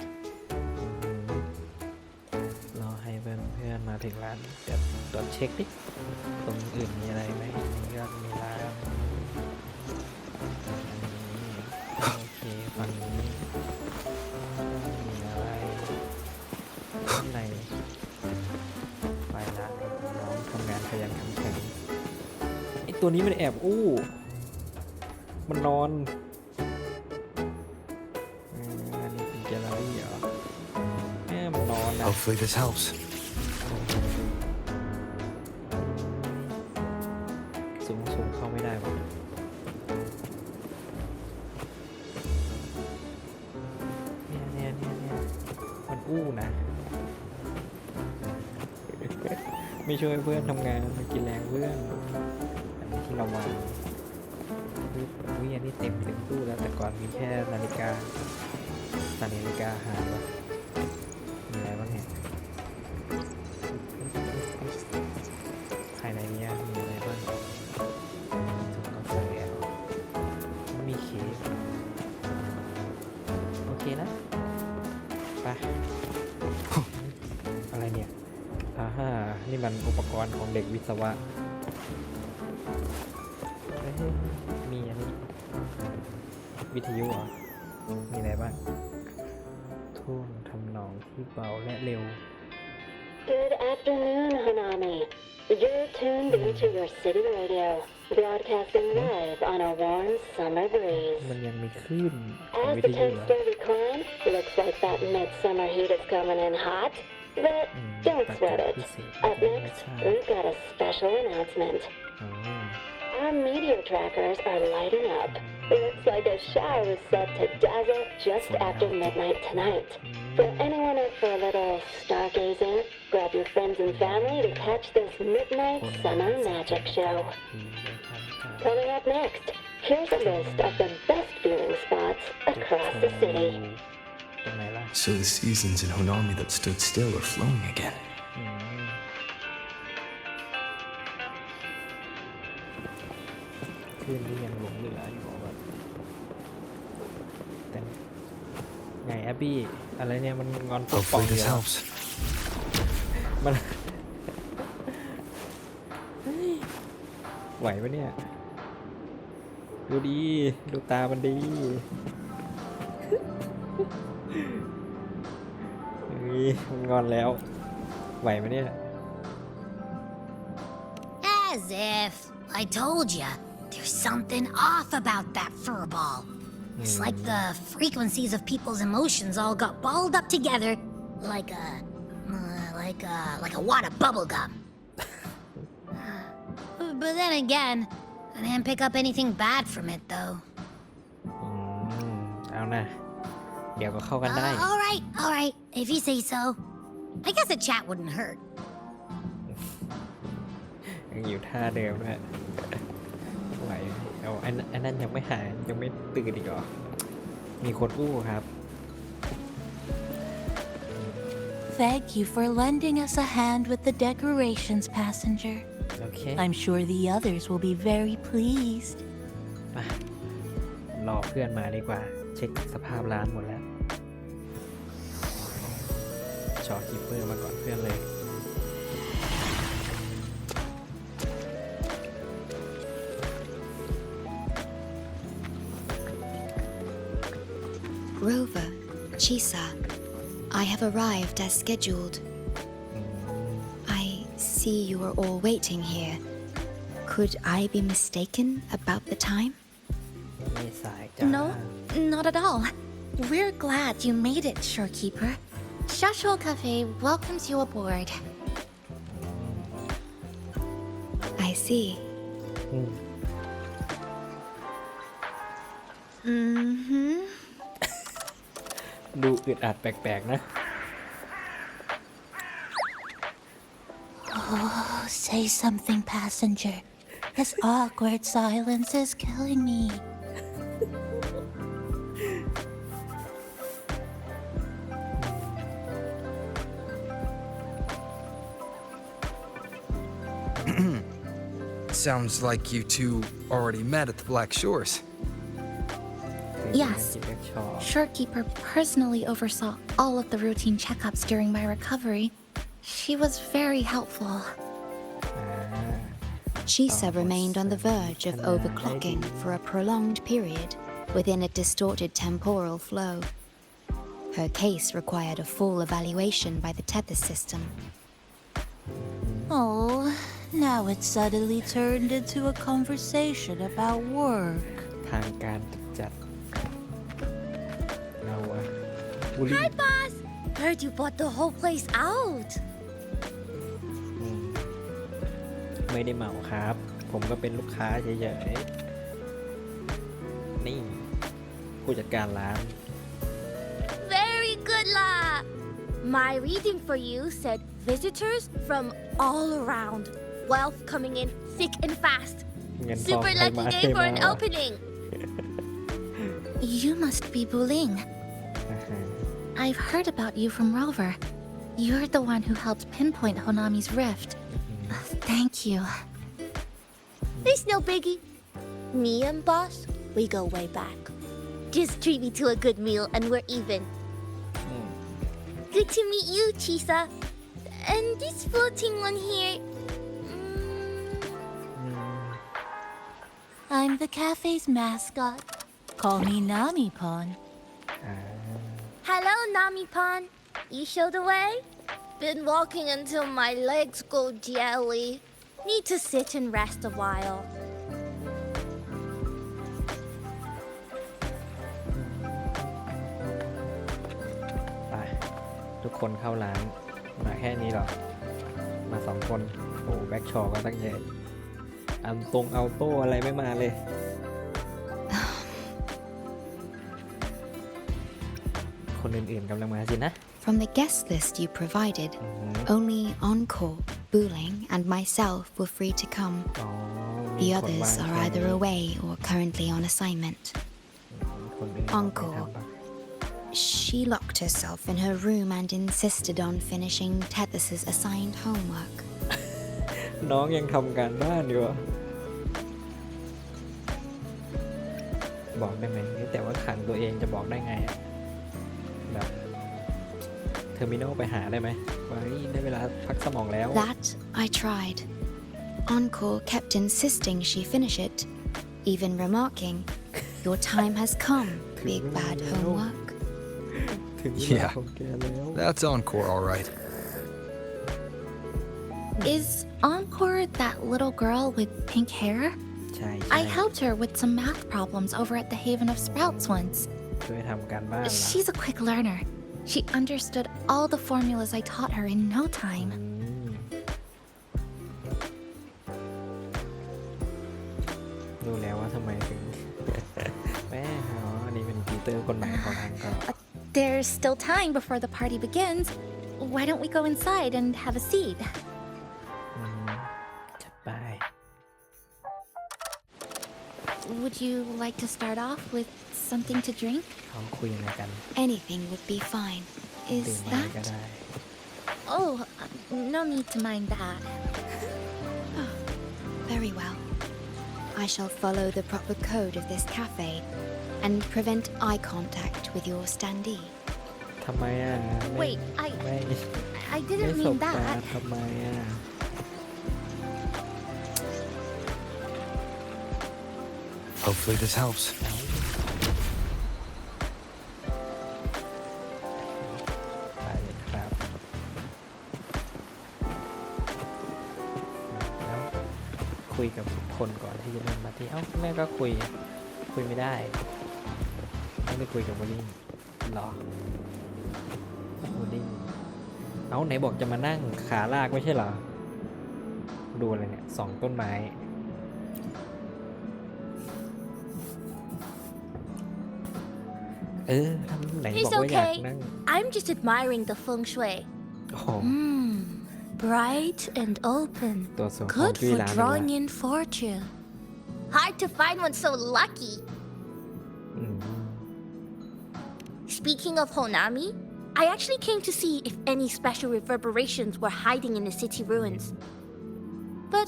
รอให้เพื่อนๆมาถึงร้านเดี๋ยวตรวจเช็คดิตรงอื่นมีอะไรไหมนี่ก็มีร้านโอเคฝั่งนี้มีอะไรข้างในไปร้านน้องทำงานขยันขันแข็งไอตัวนี้มันแอบอู้มันนอนอันนี้เป็นแกลเลอรี่เหรอแม่มันนอนนะ Hopefully this helps. สูงเข้าไม่ได้วะเนี่ยมันอู้นะ ไม่ช่วยเพื่อนทำงานมันกินแรงเพื่อนอันนี้ที่เราวางอันนี้เต็มตู้แล้วแต่ก่อนมีแค่นาฬิกาหายวะมีอะไรบ้างเนี่ยภายในนี้มีอะไรบ้างถุงกาแฟมีเค้กโอเคนะไปอะไรเนี่ยนี่มันอุปกรณ์ของเด็กวิศวะมีอันนี้วิทยุเหรอมีอะไรบ้างท่วงทำนองที่เบาและเร็ว Good afternoon, Hanami. You're tuned into your city radio, broadcasting live on a warm summer breeze. มันยังมีคลื่น As วิ the ทยุเหรอ temps decline, looks like that midsummer heat is coming in hot. But don't sweat it. Up next, we've got a special announcement. Our meteor trackers are lighting up. Looks like a shower is set to dazzle just after midnight tonight. For anyone up for a little stargazing, grab your friends and family to catch this midnight summer magic show. Coming up next, here's a list of the best viewing spots across the city. ตรงไหนล่ะ So the seasons in Honami that stood still are flowing again. คืนนี้ยังหลงเหลืออยู่แบบแต่ไงแอบบี้อะไรเนี่ยมันงอนปกป้อง Hopefully เดี this ยว helps. มัน ไหวปะเนี่ยดูดีดูตามันดีมันงอนแล้วไหวไหมเนี่ย As if. I told ya, there's something off about that furball. It's like the frequencies of people's emotions all got balled up together like a wad of bubble gum. But then again, I didn't pick up anything bad from it though. เอานะเดี๋ยวก็เข้ากันได้ All right, if you say so. I guess a chat wouldn't hurt. ยังอยู่ท่าเดิมนะไหวเอาอันนั้นยังไม่หายยังไม่ตื่นอีกเหรอมีคนอู้ครับ Thank you for lending us a hand with the decorations, passenger. โอเค I'm sure the others will be very pleased. มารอเพื่อนมาดีกว่าเช็คสภาพร้านหมดแล้วชอคีเปอร์มาก่อนเพื่อนเลย Rover, Chisa, I have arrived as scheduled. I see you are all waiting here. Could I be mistaken about the time? ไม่สายจ้า No, not at all. We're glad you made it, Shorekeeper. Shasho Cafe welcomes you aboard. I see. ดูอึดอัดแปลกๆนะ Oh, say something, passenger. This awkward silence is killing me. Sounds like you two already met at the Black Shores. Yes. Shorekeeper personally oversaw all of the routine checkups during my recovery. She was very helpful. Chisa remained on the verge of overclocking for a prolonged period within a distorted temporal flow. Her case required a full evaluation by the tether system. Oh, now it suddenly turned into a conversation about work. ทางการจัดเราอะบุรี Hi, boss. Heard you bought the whole place out. ไม่ได้เหมาครับ ผมก็เป็นลูกค้าเฉยๆนี่ผู้จัดการร้าน Very good, La. My reading for you said visitors from all around. Wealth coming in thick and fast. เงินทอง Super ใคร lucky มา day ใคร for มา an opening. You must be Buling. I've heard about you from Rover. You're the one who helped pinpoint Honami's rift. Thank you. It's no biggie. Me and boss, we go way back. Just treat me to a good meal and we're even. Good to meet you, Chisa. And this floating one here. I'm the cafe's mascot. Call me Nami-pon. Hello, Nami-pon. You show the way? Been walking until my legs go jelly. Need to sit and rest a while. ไปทุกคนเข้าร้านมาแค่นี้หรอมาสองคนโอ้แบ็คชอก็ตั้งใหญ่อันตรงเอาโต้อะไรไม่มาเลย คนอื่นๆกำลังมาสินะ From the guest list you provided, only Encore, Buling, and myself were free to come. อ๋อ The others are either away or currently on assignment. คนอื่น Encore. She locked herself in her room and insisted on finishing Tethys' assigned homework. น้องยังทำการบ้านอยู่ บอกได้ไหมแต่ว่าขังตัวเองจะบอกได้ไงอะแบบเทอร์มินอลไปหาได้ไหมว่าได้เวลาพักสมองแล้ว That I tried. Encore kept insisting she finish it, even remarking, "Your time has come, big bad homework." ถึงเวลา Yeah. ของแกแล้ว That's Encore, all right. Is Encore that little girl with pink hair? ใช่ I helped her with some math problems over at the Haven of Sprouts once. ช่วยทำการบ้านเหรอ She's a quick learner. She understood all the formulas I taught her in no time. รู้แล้วว่าทำไมถึง แม่อันนี้เป็นปีเตอร์คนใหม่ของทางก็ There's still time before the party begins. Why don't we go inside and have a seat? จัดไป Would you like to start off with something to drink? เขาคุยอะไรกัน Anything would be fine. ดื่ Is มอะไรก็ that? ได้ Oh, no need to mind that. Very well. I shall follow the proper code of this cafe and prevent eye contact with your standee. ทำไมอ่ะ Wait, ไม่ I ไม่ didn't สบ mean ตา that. ทำไมอ่ะ Hopefully this helps. ไปเลยครับแล้วคุยกับคนก่อนที่จะเริ่มปาร์ตี้แม่ก็คุยไม่ได้ไม่ได้คุยกับวอลลิ่งหรอวอลลิ่งไหนบอกจะมานั่งขาลากไม่ใช่เหรอดูอะไรเนี่ยสองต้นไม้ทำไหนบอก It's ว่าอยาก okay. นั่ง I'm just admiring the feng shui. โอ้โห Bright and open. ตัวสองของ Good ที่ for ร้านเลย drawing in fortune. Hard to find one so lucky. อืม Speaking of Honami, I actually came to see if any special reverberations were hiding in the city ruins. But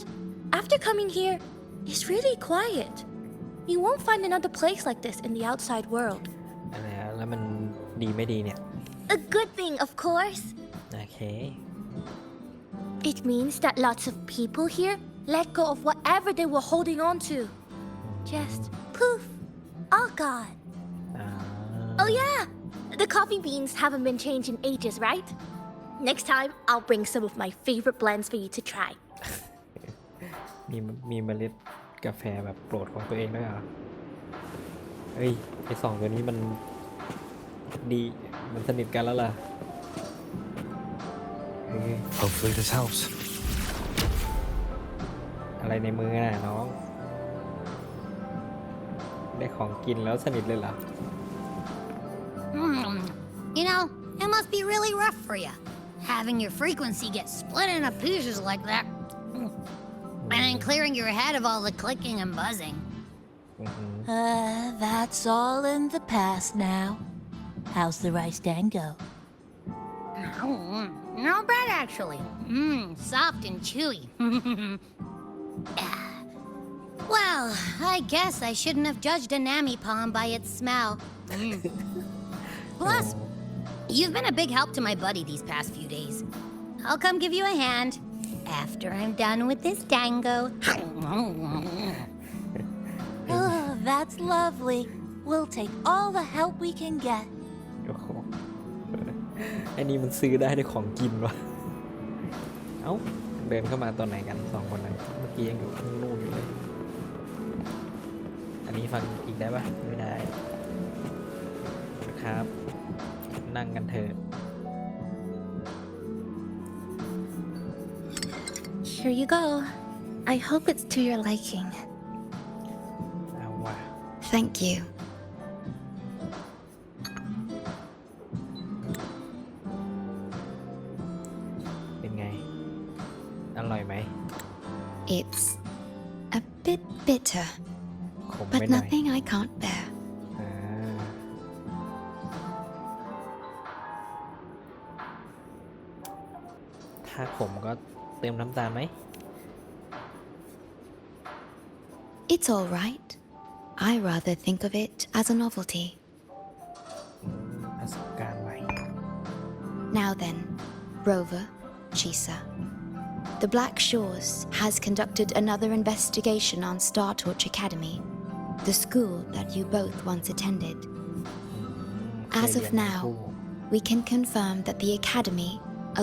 after coming here, it's really quiet. You won't find another place like this in the outside world. แล้วมันดีไม่ดีเนี่ย A good thing, of course. โอเค It means that lots of people here let go of whatever they were holding on to. Just poof, all gone. อ่า Oh yeah, the coffee beans haven't been changed in ages, right? Next time, I'll bring some of my favorite blends for you to try. มีเมล็ดกาแฟแบบโปรดของตัวเองด้วยเหรอเฮ้ยไอสองตัวนี้มันดีมันสนิทกันแล้วล่ะ Hopefully this helps. อะไรในมือน่ะน้อง ได้ของกินแล้วสนิทเลยเหรอ You know, it must be really rough for you, having your frequency get split into pieces like that. And then clearing your head of all the clicking and buzzing. That's all in the past now. How's the rice dango? Not bad, actually. Soft and chewy. Well, I guess I shouldn't have judged a Nami palm by its smell. Plus, you've been a big help to my buddy these past few days. I'll come give you a hand after I'm done with this dango. Oh, that's lovely. We'll take all the help we can get. โอ้โหไอ้นี่มันซื้อได้ด้วยของกินวะเดินเข้ามาตอนไหนกันสองคนนั้นเมื่อกี้ยังอยู่ข้างนู่นอยู่เลย อันนี้ฟังอีกได้ปะไม่ได้ครับนั่งกันเถอะ Here you go. I hope it's to your liking. เอาว่ะ Thank you. เป็นไง อร่อยไหม It's a bit bitter, ขม but ไม่หน่อย nothing I can't bear. อ่าถ้าขมก็เติมน้ำตาลไหม It's all right. I rather think of it as a novelty. ประสบการณ์ใหม่ Now then, Rover, Chisa. The Black Shores has conducted another investigation on Star Torch Academy, the school that you both once attended. As of now, we can confirm that the Academy,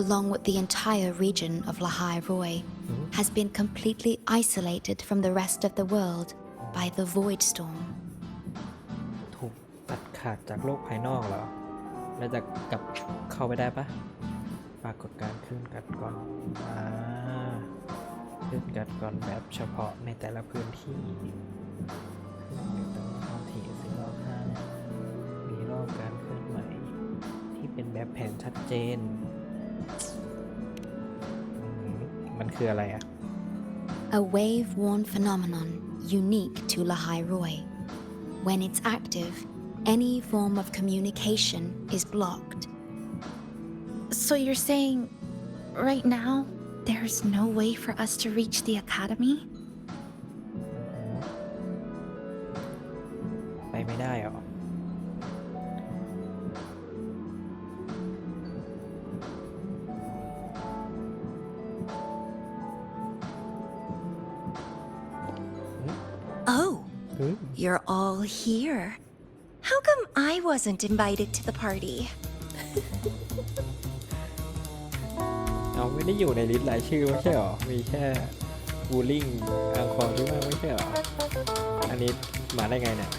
along with the entire region of Lahai Roy, has been completely isolated from the rest of the world by the Void Storm. ถูกตัดขาดจากโลกภายนอกเหรอ แล้วจะกลับเข้าไปได้ปะปรากฏการณ์คลื่นกัดกร่อนคลื่นกัดกร่อนแบบเฉพาะในแต่ละพื้นที่ขึ้นอยู่กับท้องถิ่นซึ่งรอบข้างมีรอบการเคลื่อนไหวที่เป็นแบบแผนชัดเจนมันคืออะไรอะ A wave-worn phenomenon unique to Lahai Roy. When it's active, any form of communication is blocked. So you're saying, right now, there's no way for us to reach the academy? ไปไม่ได้หรอOh, you're all here. How come I wasn't invited to the party? เอาไม่ได้อยู่ในลิสต์รายชื่อไม่ใช่หรอ มีแค่บูลลิงอังคองที่ว่าไม่ใช่หรอ อันนี้มาได้ไงเนี่ย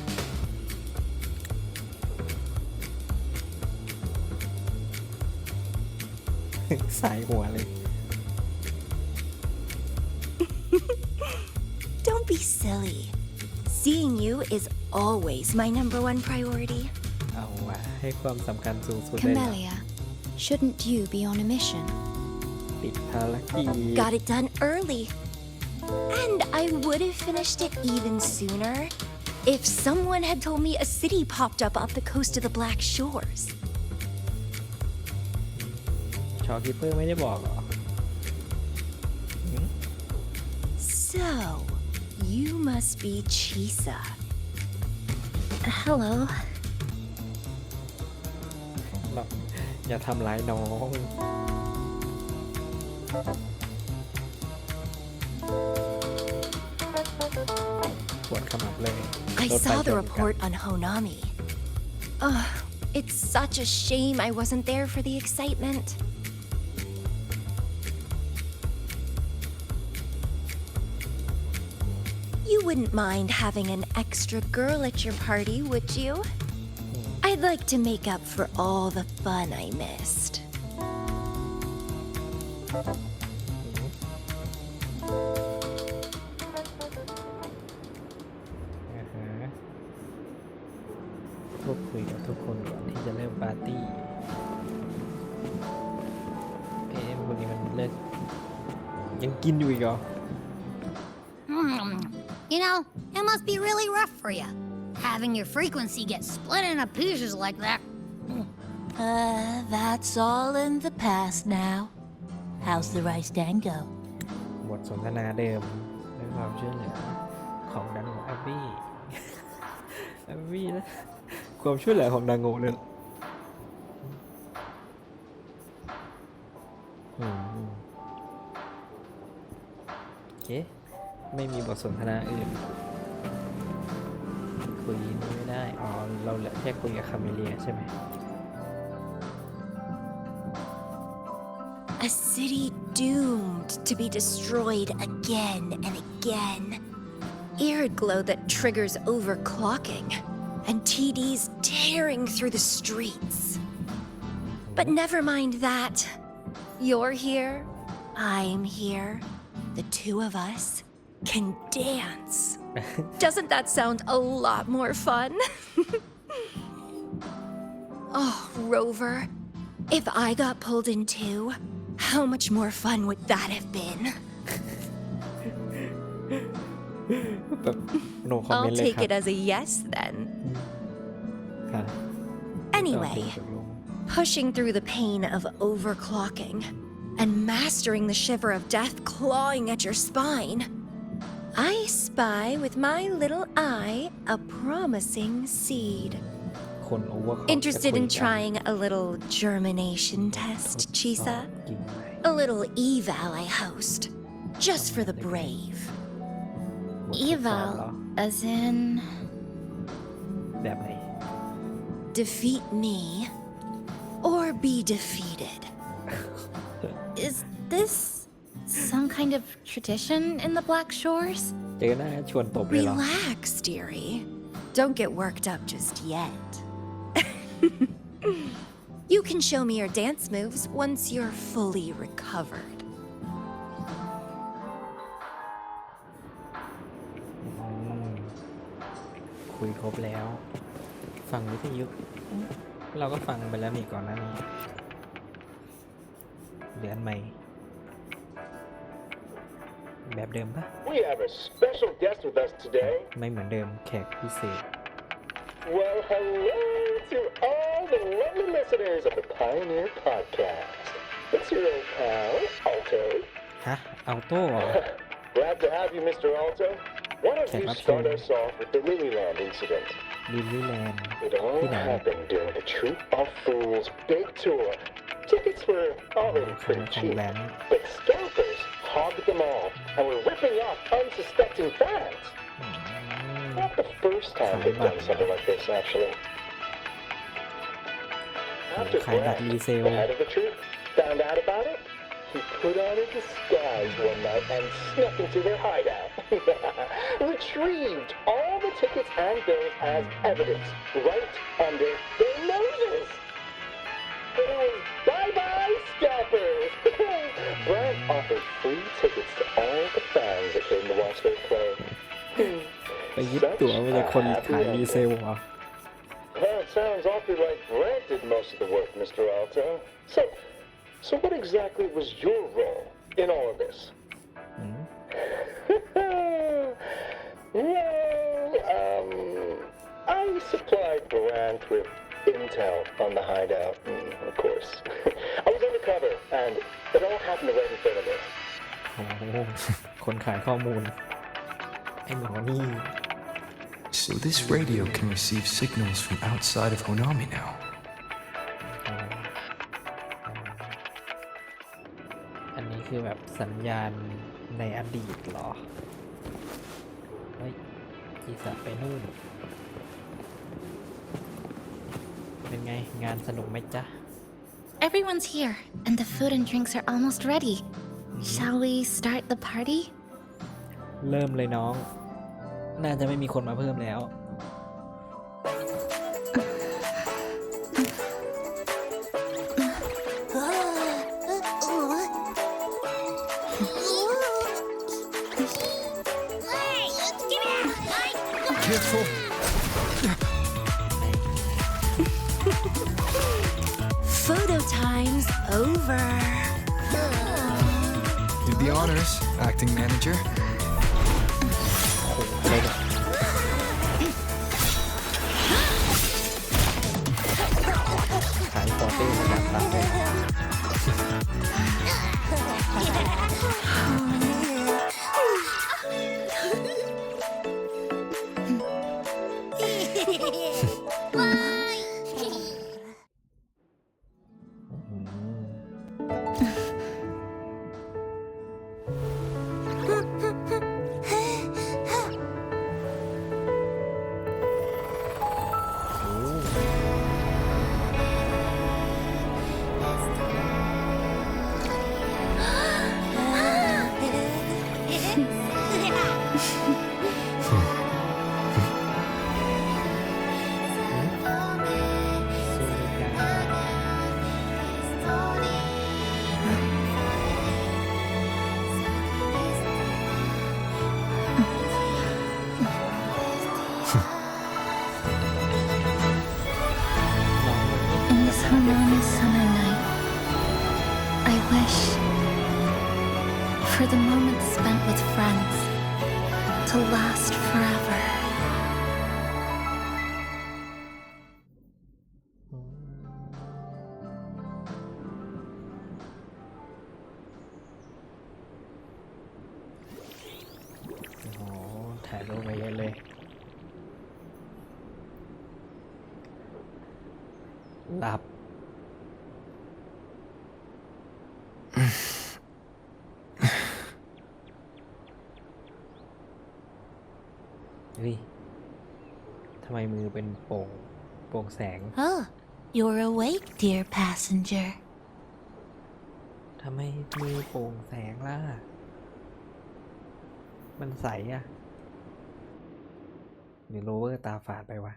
สายหัวเลย Don't be silly. Seeing you is always my number one priority. เอาวะให้ความสำคัญสูงสุดเลยนะ Camellia, shouldn't you be on a mission? ติดภารกิจ Got it done early. And I would have finished it even sooner if someone had told me a city popped up off the coast of the Black Shores. ชอคิปเปอร์ไม่ได้บอกหรอ So, you must be Chisa. Hello. อย่าทำร้ายน้องปวดขมับเลย I saw the report on Honami. Ugh, it's such a shame I wasn't there for the excitement. You wouldn't mind having an extra girl at your party, would you? I'd like to make up for all the fun I missed. พูดคุยกับทุกคนก่อนที่จะเริ่มปาร์ตี้พวกนี้มันเลิกยังกินอยู่อีกเหรอ You know, it must be really rough for you, having your frequency get split into pieces like that. That's all in the past now. How's the rice dango? บทสนทนาเดิมเรื่องความช่วยเหลือของดังโง่แอบบี้ แอบบี้นะความช่วยเหลือของดังโง่เลยโอเคไม่มีบทสนทนาอื่นคุยไม่ได้อ๋อเราเหลือแค่คุยกับคาเมเลียใช่ไหม A city doomed to be destroyed again and again. Air glow that triggers overclocking, and TDs tearing through the streets. But never mind that. You're here, I'm here. The two of us can dance. Doesn't that sound a lot more fun? Oh, Rover, if I got pulled in too, how much more fun would that have been? แบบ no I'll comment เลย take ครับ it as a yes then. ค่ะ Anyway, pushing through the pain of overclocking and mastering the shiver of death clawing at your spine. I spy with my little eye a promising seed. คนโอเวอร์ Interested in trying a little germination test, Chisa? กิ่งไม้ A little eval I host, just for the brave. บททดสอบ Eval, เหรอ as in. แบบไหน Defeat me, or be defeated. Is this some kind of tradition in the Black Shores? เจอหน้าชวนตบเลยเหรอ Relax, dearie. Don't get worked up just yet. You can show me your dance moves once you're fully recovered. คุยครบแล้ว ฟังวิทยุ เราก็ฟังไปแล้วนี่ก่อนหน้านี้เหลืออันใหม่ แบบเดิมปะ We have a special guest with us today. ไม่เหมือนเดิมแขกพิเศษ Well, hello to all the lovely listeners of the Pioneer Podcast. It's your old pal, Alto. ฮะ เอาโต้เหรอ Glad to have you, Mr. Alto. Why don't you start us off with the Lilyland incident? ลิลลี่แลนด์ It all ที่ไหน happened during the Troop of Fools big tour. Tickets were already ขาย pretty ของ cheap, แบงค์ but scalpers hogged them all and were ripping off unsuspecting fans. Not the first time they've done something like this, actually. After ขายบัต Brad, รรีเซล the head of the troop, found out about it, he put on a disguise one night and snuck into their hideout. Retrieved all the tickets and bills as evidence right under their noses. It was bye-bye scalpers. Brad offered free tickets to all the fans that came to watch their play. ไปยึดตั๋วมาจากคนขายรีเซลเหรอ Well, it sounds awfully like Brad did most of the work, Mr. Alto. So what exactly was your role in all of this? Well, I supplied Brad with intel on the hideout, of course. I was undercover, and it all happened right in front of me. โอ้โหคนขายข้อมูล ไอ้หมอนี่ So this radio can receive signals from outside of Honami now. อันนี้คือแบบสัญญาณในอดีตเหรอ เฮ้ยจีสะไปนู่น เป็นไงงานสนุกไหมจ๊ะ Everyone's here, and the food and drinks are almost ready. Shall we start the party? เริ่มเลยน้อง น่าจะไม่มีคนมาเพิ่มแล้ว Careful. Photo time's over. Do the honors, acting manager. อะไรเนี่ยขายปอเต้มาจากต่างประเทศ In this Honami summer night, I wish for the moments spent with friends to last forever. ถ่ายรูปไปเยอะเลยหลับเฮ้ยทำไมมือเป็นโป่งแสง Oh, you're awake, dear passenger. ทำไมมือโป่งแสงล่ะมันใสอะหรือโรเวอร์ตาฝาดไปวะ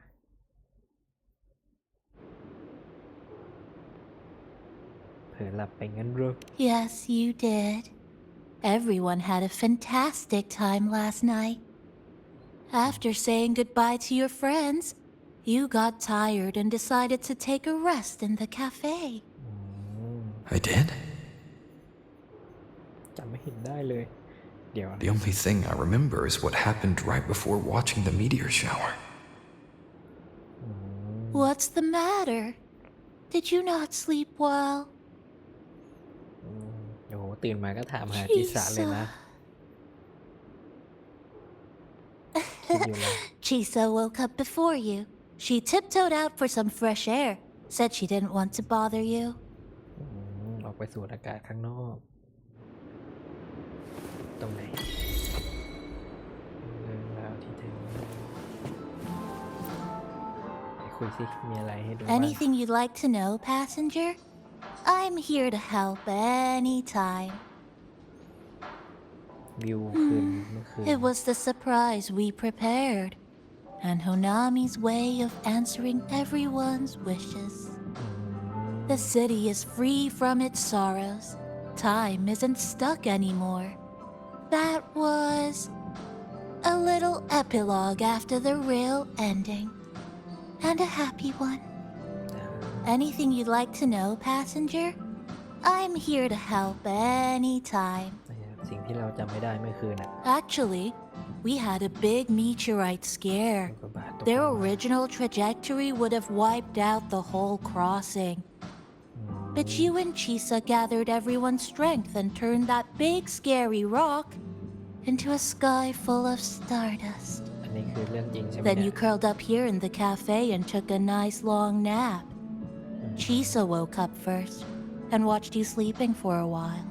เผลอหลับไปงั้นหรอ Yes, you did. Everyone had a fantastic time last night. After saying goodbye to your friends, you got tired and decided to take a rest in the cafe. I did? จำไม่เห็นได้เลยเดี๋ยว The only thing I remember is what happened right before watching the meteor shower. What's the matter? Did you not sleep well? โอ้โหตื่นมาก็ถามหาจิสาเลยนะ Chisa woke up before you. She tiptoed out for some fresh air. Said she didn't want to bother you. ออกไปสูดอากาศข้างนอกตรงไหนเรื่องราวที่เธอไปคุยสิมีอะไรให้ดูบ้าง Anything you'd like to know, passenger? I'm here to help anytime. วิวคืนเมื่อคืน It was the surprise we prepared, and Honami's way of answering everyone's wishes. The city is free from its sorrows. Time isn't stuck anymore. That was a little epilogue after the real ending, and a happy one. Anything you'd like to know, passenger? I'm here to help anytime. สิ่งที่เราจำไม่ได้เมื่อคืนน่ะ Actually, we had a big meteorite scare. Their original trajectory would have wiped out the whole crossing. But you and Chisa gathered everyone's strength and turned that big scary rock into a sky full of stardust. อันนี้คือเรื่องจริงใช่ไหม Then เนี่ you ย curled up here in the cafe and took a nice long nap. Chisa woke up first and watched you sleeping for a while.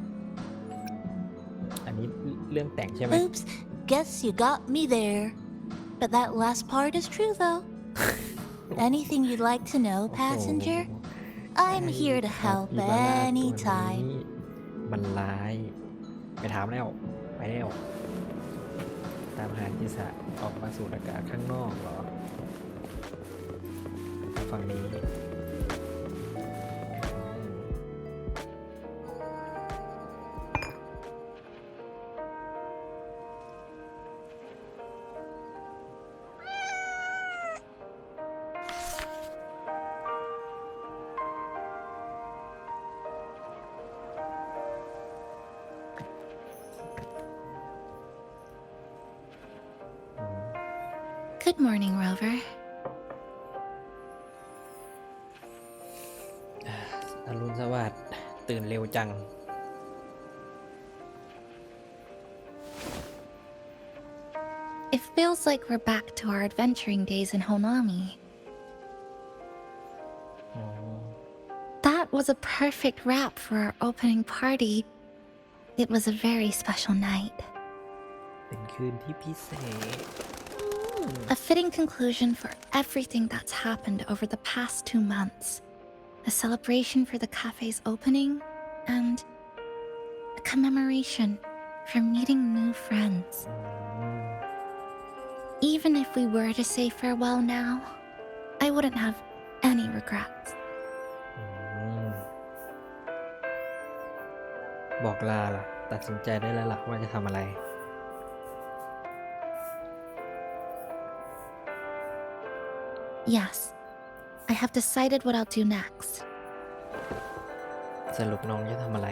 อันนี้เรื่องแต่งใช่ไหม Oops, guess you got me there. But that last part is true though. Anything you'd like to know, passenger? I'm here to help อีบาร่าตัวนี้ anytime. มันร้ายไปถามแล้วไปแล้วตามหาจิสะออกมาสูดอากาศข้างนอกเหรอฝั่งนี้ Good morning, Rover. อรุณสวัสดิ์ตื่นเร็วจัง It feels like we're back to our adventuring days in Honami. That was a perfect wrap for our opening party. It was a very special night. เป็นคืนที่พิเศษ A fitting conclusion for everything that's happened over the past 2 months. A celebration for the cafe's opening and a commemoration for meeting new friends. Even if we were to say farewell now, I wouldn't have any regrets. บอกลาล่ะตัดสินใจได้แล้วล่ะว่าจะทำอะไร Yes, I have decided what I'll do next. สรุปน้องจะทำอะไร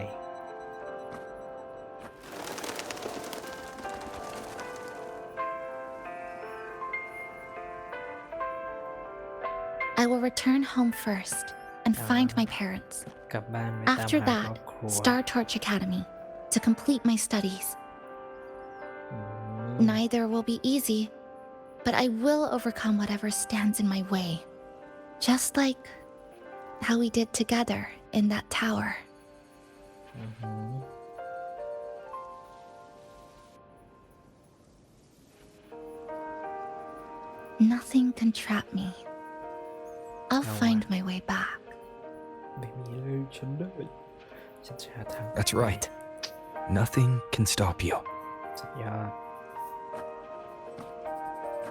I will return home first and find my parents. กลับบ้านไปตาม After หาครอบ that, ครัว Star Torch Academy to complete my studies. อืม Neither will be easy, but I will overcome whatever stands in my way. Just like how we did together in that tower. Nothing can trap me. I'll find my way back. ไม่มีเลยฉันได้ฉันจะหาทาง That's right. Nothing can stop you. สุดยอด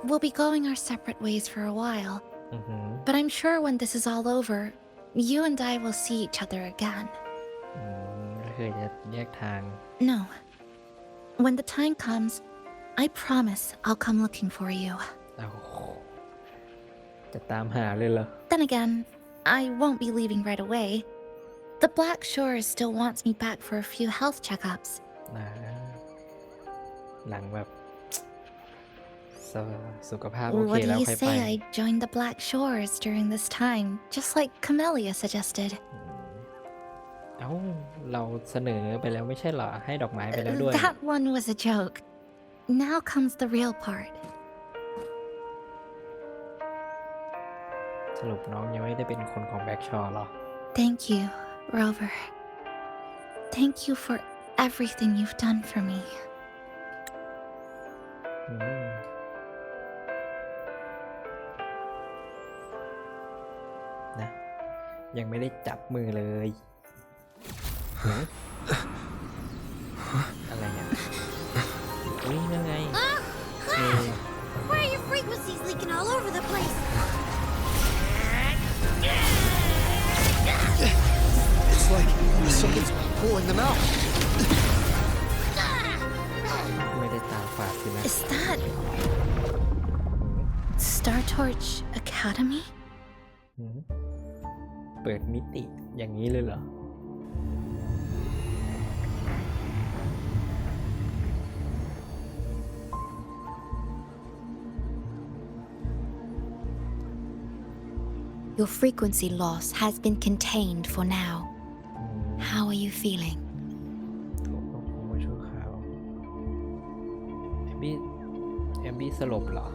We'll be going our separate ways for a while, but I'm sure when this is all over, you and I will see each other again. ก็คือจะแยกทาง No. When the time comes, I promise I'll come looking for you. จะตามหาเลยเหรอ Then again, I won't be leaving right away. The Black Shores still wants me back for a few health checkups. หลังแบบสุขภาพโอเค What do แล้ว you ค่อยไป say I join the Black Shores during this time, just like Camellia suggested? เอ้าเราเสนอไปแล้วไม่ใช่เหรอให้ดอกไม้ไปแล้วด้วย That one was a joke. Now comes the real part. สรุปน้องยังไม่ได้เป็นคนของแบ็กชอร์หรอ Thank you, Rover. Thank you for everything you've done for me. นะยังไม่ได้จับมือเลยอะไรเนี่ยอุ้ยนั่นไง Why are your frequencies leaking all over the place? It's like someone's pulling them out. ไม่ได้ตาฝาดสินะ Is that Star Torch Academy? เปิดมิติอย่างนี้เลยเหรอ Your frequency loss has been contained for now. How are you feeling? ชั่วคราวแอมบี้สลบเหรอ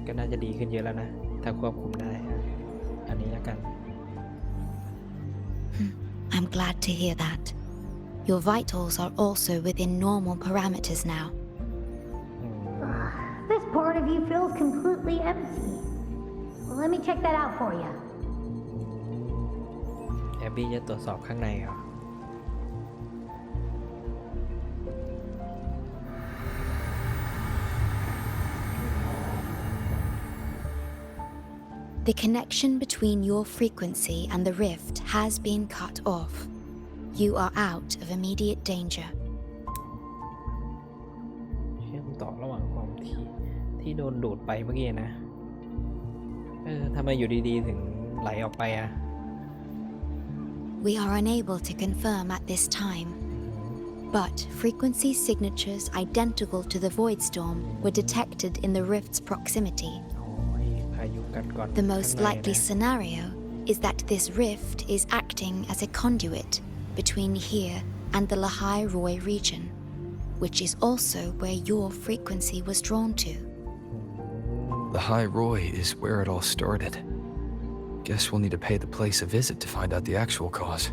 ก็น่าจะดีขึ้นเยอะแล้วนะ ถ้าควบคุมได้อันนี้แล้วกัน I'm glad to hear that. Your vitals are also within normal parameters now. This part of you feels completely empty. Well, let me check that out for you. แอบบี้จะตรวจสอบข้างในเหรอ The connection between your frequency and the rift has been cut off. You are out of immediate danger. เชื่อมต่อระหว่างความที่โดนดูดไปเมื่อกี้นะทำไมอยู่ดีๆถึงไหลออกไปอ่ะ We are unable to confirm at this time, but frequency signatures identical to the void storm were detected in the rift's proximity. พายุกัดก่อน The most likely scenario is that this rift is acting as a conduit between here and the Lahai Roi region, which is also where your frequency was drawn to. The High Roy is where it all started. Guess we'll need to pay the place a visit to find out the actual cause.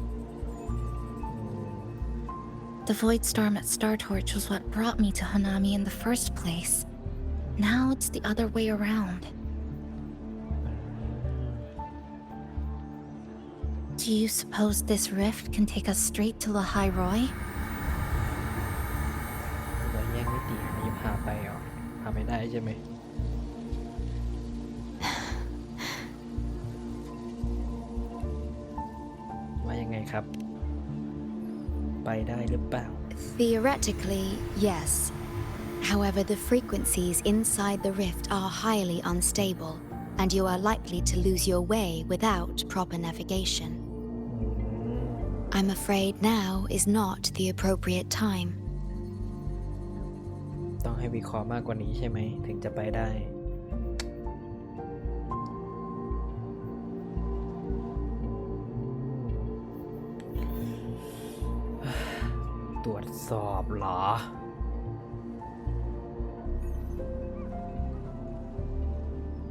The void storm at Star Torch was what brought me to Hanami in the first place. Now it's the other way around. Do you suppose this rift can take us straight to Lahai Roi? เราแยกมิติอันนี้พาไปเหรอพาไม่ได้ใช่ไหม ว่ายังไงครับ ไปได้หรือเปล่า Theoretically, yes. However, the frequencies inside the rift are highly unstable, and you are likely to lose your way without proper navigation. I'm afraid now is not the appropriate time. ต้องให้วิเคราะห์มากกว่านี้ใช่ไหมถึงจะไปได้ ทดสอบเหรอ